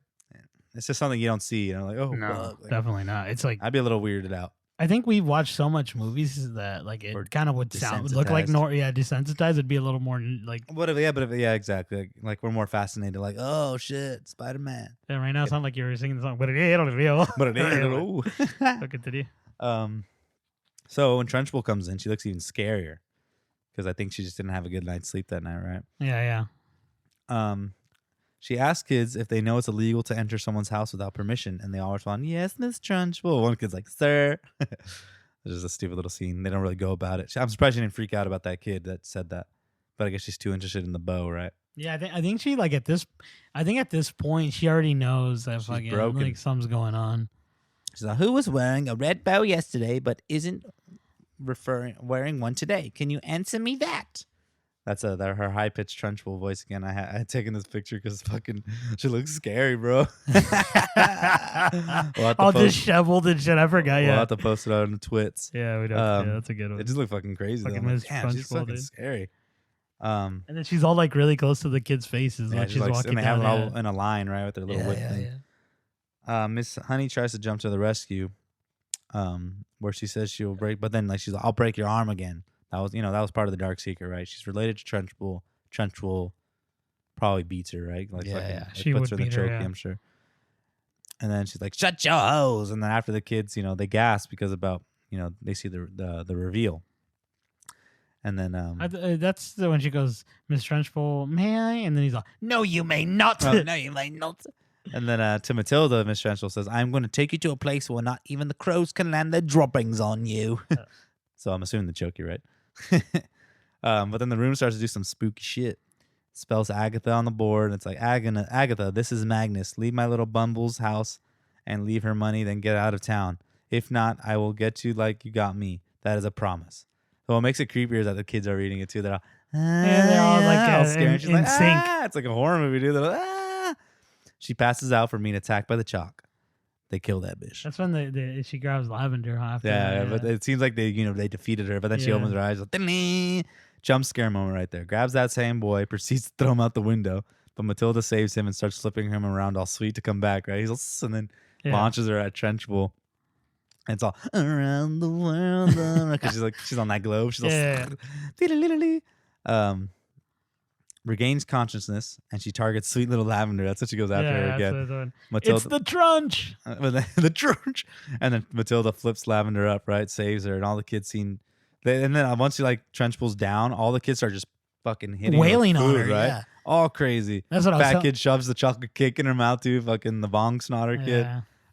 it's just something you don't see. Like, oh, no, fuck. Like, definitely not. It's like I'd be a little weirded out. I think we've watched so much movies that like it kind of would look like desensitized. It'd be a little more like. Yeah, exactly. Like we're more fascinated. Like, oh shit, Spider-Man. Yeah, right now it's not like you were singing the song, but it is real. But it is. Look at it. So when Trunchbull comes in, she looks even scarier because I think she just didn't have a good night's sleep that night, right? Yeah. She asks kids if they know it's illegal to enter someone's house without permission, and they all respond, "Yes, Miss Trunchbull." One kid's like, "Sir." It's just a stupid little scene. They don't really go about it. I'm surprised she didn't freak out about that kid that said that, but I guess she's too interested in the bow, right? Yeah, I think she like at this point she already knows that fucking like something's going on. She's like, "Who was wearing a red bow yesterday but isn't wearing one today? Can you answer me that?" That's her high pitched Trunchbull voice again. I had taken this picture because fucking she looks scary, bro. All disheveled and shit. I forgot. We'll have to post it out on the twits. Yeah, we don't. Yeah, that's a good one. It just looked fucking crazy. Fucking like, damn, she's fucking scary. And then she's all like really close to the kids' faces, like she's walking and they down. have it all in a line, right, with their little whip thing. Yeah. Miss Honey tries to jump to the rescue, where she says she'll break, but then like she's like, "I'll break your arm again." That was part of the dark secret, right? She's related to Trunchbull. Trunchbull probably beats her, right? Like, she puts would her in the choke, I'm sure. And then she's like, "Shut your hose!" And then after the kids, they gasp because they see the reveal. And then that's when she goes, "Miss Trunchbull, may I?" And then he's like, "No, you may not." Oh, no, you may not. And then to Matilda, Miss Trunchbull says, "I'm going to take you to a place where not even the crows can land their droppings on you." So I'm assuming the chockey, right? But then the room starts to do some spooky shit. spells Agatha on the board. It's like, Agatha, this is Magnus. Leave my little bumble's house and leave her money, then get out of town. If not, I will get you like you got me. That is a promise. So what makes it creepier is that the kids are reading it too. They're all like all scared. She's like, sync. It's like a horror movie, dude. They're like, She passes out from being attacked by the chalk. They kill that bitch. That's when she grabs Lavender. After that, but it seems like they defeated her. But then she opens her eyes, like, jump scare moment right there. Grabs that same boy, proceeds to throw him out the window. But Matilda saves him and starts flipping him around, all sweet to come back. Right? And then launches her at Trunchbull. And it's all around the world because she's on that globe. She's all regains consciousness and she targets sweet little Lavender. That's what she goes after her again. Matilda, it's the Trunch. The Trunch. And then Matilda flips Lavender up, right? Saves her, and all the kids and then once she Trunchbull's down, all the kids start just fucking hitting wailing her with food, on her, right? Yeah. All crazy. That's what Fat kid shoves the chocolate cake in her mouth too. Fucking the bong snotter kid.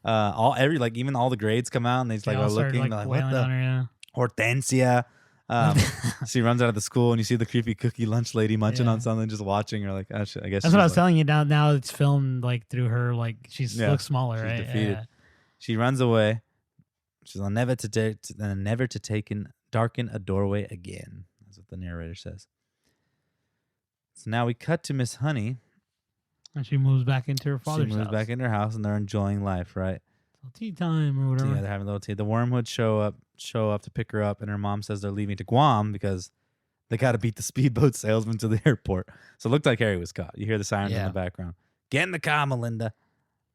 Even all the grades come out and they just are looking like what the Hortencia. She runs out of the school and you see the creepy cookie lunch lady munching on something, just watching her like, oh, shit, I guess that's what I was telling you. Now it's filmed through her, she looks smaller, she's right? Defeated. Yeah. She runs away. She's on never to darken a doorway again. That's what the narrator says. So now we cut to Miss Honey. And she moves back into her father's house. She moves back into her house and they're enjoying life, right? Tea time or whatever. Yeah, they're having a little tea. The Wormhoods show up to pick her up, and her mom says they're leaving to Guam because they got to beat the speedboat salesman to the airport. So it looked like Harry was caught. You hear the sirens in the background. Get in the car, Melinda.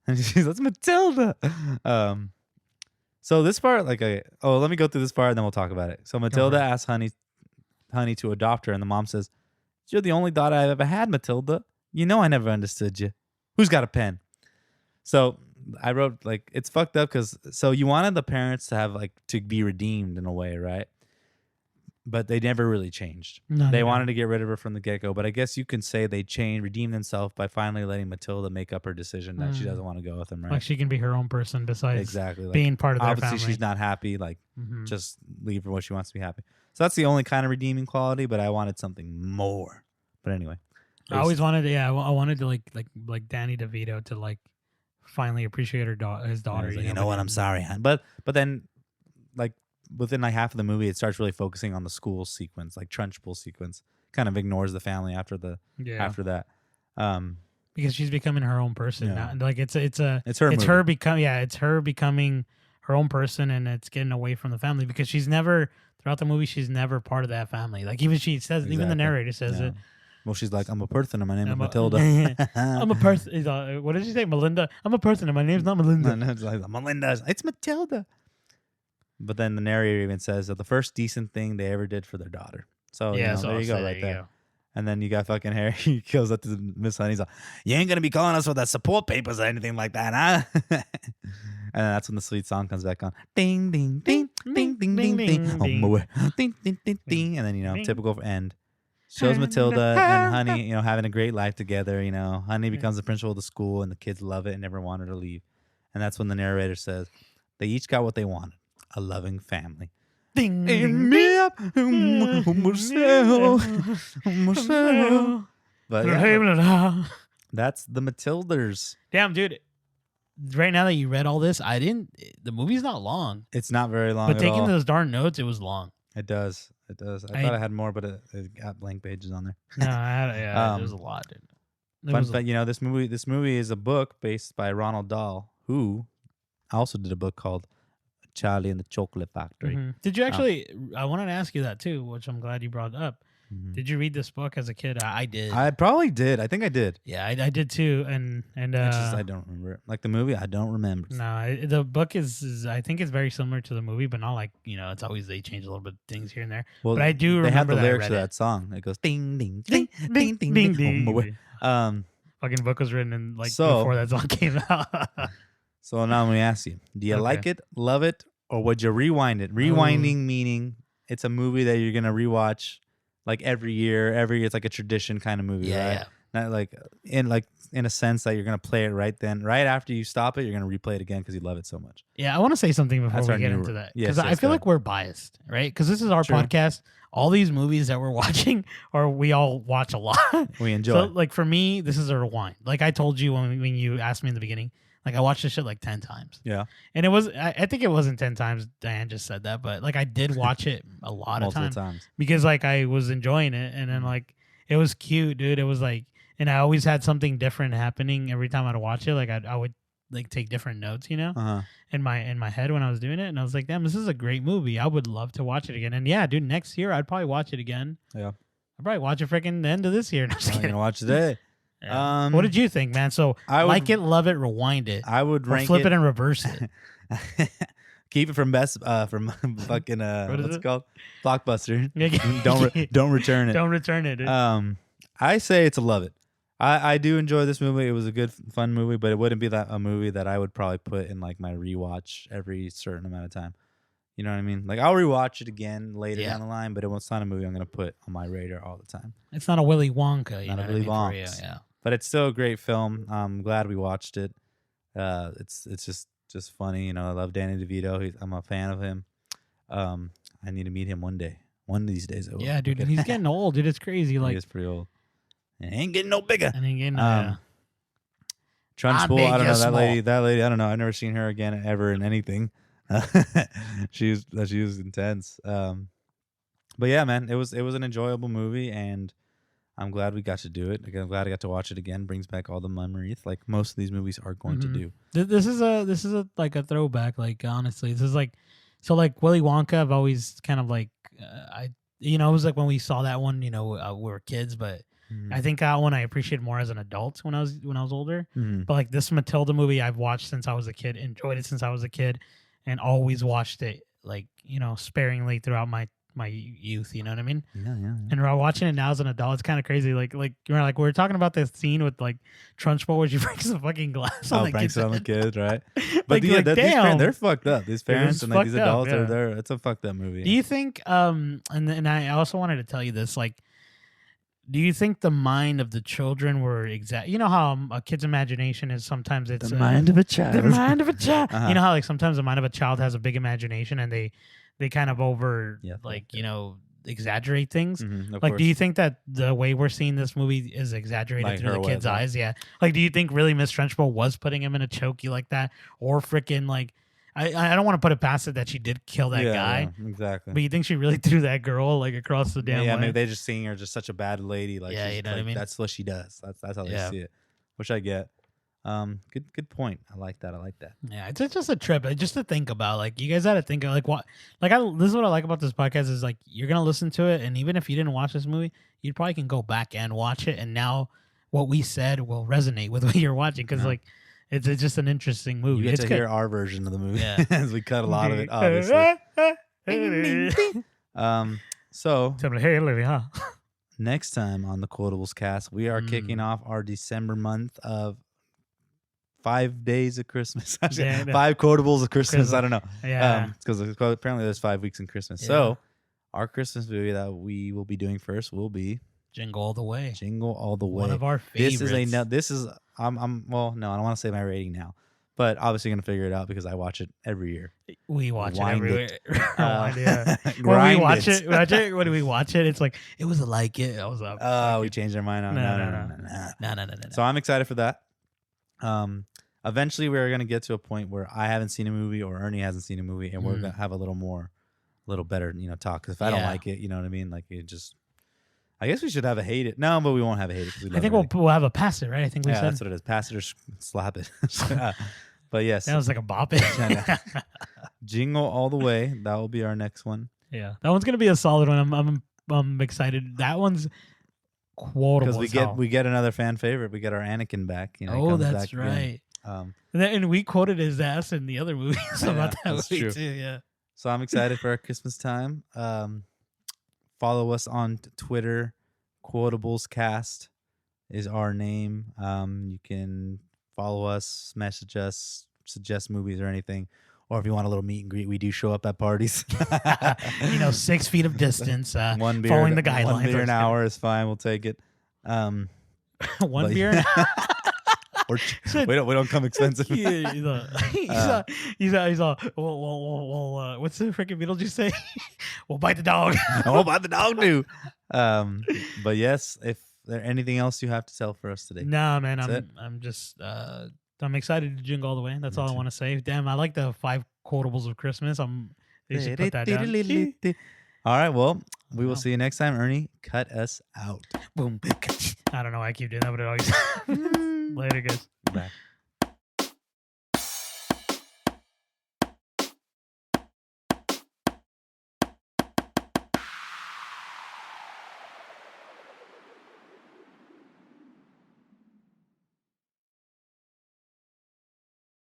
And she's that's Matilda. So this part, let me go through this part and then we'll talk about it. So Matilda asks Honey to adopt her, and the mom says, "You're the only daughter I've ever had, Matilda. You know I never understood you. Who's got a pen?" So I wrote it's fucked up because you wanted the parents to have to be redeemed in a way, right? But they never really changed. They wanted to get rid of her from the get-go, but I guess you can say they redeemed themselves by finally letting Matilda make up her decision that she doesn't want to go with them, right? She can be her own person besides exactly being part of their family. Obviously, she's not happy. Just leave her where she wants to be happy. So that's the only kind of redeeming quality, but I wanted something more. But anyway. I always wanted I wanted to like Danny DeVito to finally appreciate his daughter. You know what? I'm sorry, hon. But then within half of the movie, it starts really focusing on the school sequence, Trunchbull sequence. Kind of ignores the family after that. Because she's becoming her own person now. It's her becoming her own person, and it's getting away from the family because she's never throughout the movie she's never part of that family. Even she says, even the narrator says it. Well, she's like, I'm a person and my name is Matilda. I'm a person. What did she say? Melinda? I'm a person and my name's not Melinda. No, it's Melinda. It's Matilda. But then the narrator even says that the first decent thing they ever did for their daughter. So, there you go right there. Go. And then you got fucking Harry. He goes up to Miss Honey. He's like, you ain't going to be calling us for the support papers or anything like that, huh? And then that's when the sweet song comes back on. Ding, ding, ding, ding, ding, ding, ding. Ding, ding, ding, ding. And then, typical end. Shows Matilda and Honey, having a great life together. Honey becomes the principal of the school, and the kids love it and never want her to leave. And that's when the narrator says they each got what they wanted: a loving family. Ding, ding, me up, but that's the Matilders. Damn, dude. Right now that you read all this, the movie's not long. It's not very long. But taking those darn notes, it was long. It does. I thought I had more, but it got blank pages on there. No, I had, there's a lot. Fun fact, this movie is a book based by Ronald Dahl, who also did a book called Charlie and the Chocolate Factory. Mm-hmm. Did you actually? I wanted to ask you that too, which I'm glad you brought up. Mm-hmm. Did you read this book as a kid? I did. I probably did. I think I did. Yeah, I did too. And I don't remember it. The movie, I don't remember. No, the book is I think it's very similar to the movie, but not it's always they change a little bit of things here and there. Well, but I do remember they have the lyrics to that song. It goes ding ding ding ding ding ding. ding. Fucking book was written in before that song came out. So now I'm gonna ask you: do you like it, love it, or would you rewind it? Rewinding meaning it's a movie that you're gonna rewatch. Every year, it's like a tradition kind of movie, right? Yeah. Not like in a sense that you're gonna play it right after you stop it, you're gonna replay it again because you love it so much. Yeah, I want to say something before we get into that because I feel like we're biased, right? Because this is our podcast. All these movies that we're watching, or we all watch a lot. We enjoy. So, like for me, this is a rewind. Like I told you when you asked me in the beginning, like I watched this shit like 10 times. Yeah, and it was I think it wasn't 10 times. Diane just said that, but like I did watch it a lot of times because like I was enjoying it, and then like it was cute, dude. It was like, and I always had something different happening every time I'd watch it. Like I would like take different notes, you know, in my head when I was doing it, and I was like, damn, this is a great movie. I would love to watch it again. And yeah, dude, next year I'd probably watch it again. Yeah, I'd probably watch it freaking the end of this year. I'm gonna watch today. Yeah. What did you think, man? So like it, love it, rewind it. I would rank flip it and reverse it. Keep it from from fucking what's it called? Blockbuster. Don't return it. Don't return it. Dude. I say it's a love it. I do enjoy this movie. It was a good fun movie, but it wouldn't be a movie that I would probably put in like my rewatch every certain amount of time. You know what I mean? Like I'll rewatch it again later down the line, but it's not a movie I'm gonna put on my radar all the time. It's not a Willy Wonka. Not a Willy Wonka. Yeah. But it's still a great film. I'm glad we watched it. It's just funny. You know, I love Danny DeVito. I'm a fan of him. I need to meet him one day. One of these days. Yeah, dude. He's getting old, dude. It's crazy. Like he's pretty old. And ain't getting no bigger. And ain't getting no Trunchbull, I don't know that lady. I don't know. I've never seen her again ever in anything. she was intense. But yeah, man, it was an enjoyable movie, and I'm glad we got to do it. I'm glad I got to watch it again. Brings back all the memories, like most of these movies are going to do. This is a like a throwback. Like honestly, this is like like Willy Wonka. I've always kind of like it was like when we saw that one. We were kids, but I think that one I appreciated more as an adult when I was older. But like this Matilda movie, I've watched since I was a kid. Enjoyed it since I was a kid, and always watched it like sparingly throughout my youth, you know what I mean? Yeah. And we're watching it now as an adult. It's kind of crazy. Like we were talking about this scene with like Trunchbull where she breaks the fucking glass on the breaks kid. it on the kids, right? But these parents, they're fucked up. These parents and like these adults are there. It's a fucked up movie. Do you think? And I also wanted to tell you this. Like, do you think the mind of the children were exact? You know how a kid's imagination is sometimes it's the mind of a child. The mind of a child. You know how like sometimes the mind of a child has a big imagination and they kind of exaggerate things. Like, course. Do you think that the way we're seeing this movie is exaggerated like through the kid's eyes? Yeah. Like, do you think really Miss Trunchbull was putting him in a chockey like that, or freaking like? I don't want to put it past it that she did kill that guy. Yeah, exactly. But you think she really threw that girl like across the damn? Yeah, maybe they just seeing her just such a bad lady. Like, you know what I mean? That's what she does. That's how they see it, which I get. Good point. I like that. Yeah, it's just a trip. Just to think about, like, you guys got to think of, like, what, like, this is what I like about this podcast is, like, you're gonna listen to it, and even if you didn't watch this movie, you probably can go back and watch it, and now what we said will resonate with what you're watching, because like, it's just an interesting movie. You get to hear our version of the movie, as we cut a lot of it, obviously. So next time on the Quotables cast, we are kicking off our December month of 5 days of Christmas. 5 Quotables of Christmas. I don't know. Yeah. Because apparently there's 5 weeks in Christmas. Yeah. So our Christmas movie that we will be doing first will be Jingle All the Way. Jingle All the Way. One of our favorites. I'm well, no, I don't want to say my rating now. But obviously going to figure it out because I watch it every year. We watch it every year. When we watch it, when we watch it, it's like, it was like it. I was up. Oh, we changed our mind on No. So I'm excited for that. Eventually we're going to get to a point where I haven't seen a movie or Ernie hasn't seen a movie, and we're going to have a little better, talk. Because if I don't like it, you know what I mean? Like, it just, I guess we should have a hate it. No, but we won't have a hate it. I think we'll have a pass it, right? I think we said. That's what it is. Pass it or slap it. But yes. That was like a bop it. Jingle All the Way. That will be our next one. Yeah. That one's going to be a solid one. I'm excited. That one's quotable. Because we get another fan favorite. We get our Anakin back. That's right. And we quoted his ass in the other movies about that movie true. Too. Yeah. So I'm excited for our Christmas time. Follow us on Twitter. Quotables Cast is our name. You can follow us, message us, suggest movies or anything. Or if you want a little meet and greet, we do show up at parties. 6 feet of distance. One beer, following the guidelines. 1 beer an hour is fine. We'll take it. One beer. Or we don't come expensive. He's all, well, what's the freaking Beetlejuice say? We'll bite the dog. We'll bite the dog too. But yes, if there anything else you have to tell for us today? Nah, man, I'm just I'm excited to jingle all the way. That's all I want to say. Damn, I like the 5 quotables of Christmas. They should put that down. All right, well, we will see you next time. Ernie, cut us out. Boom. I don't know why I keep doing that, but it always. Later, guys. Bye.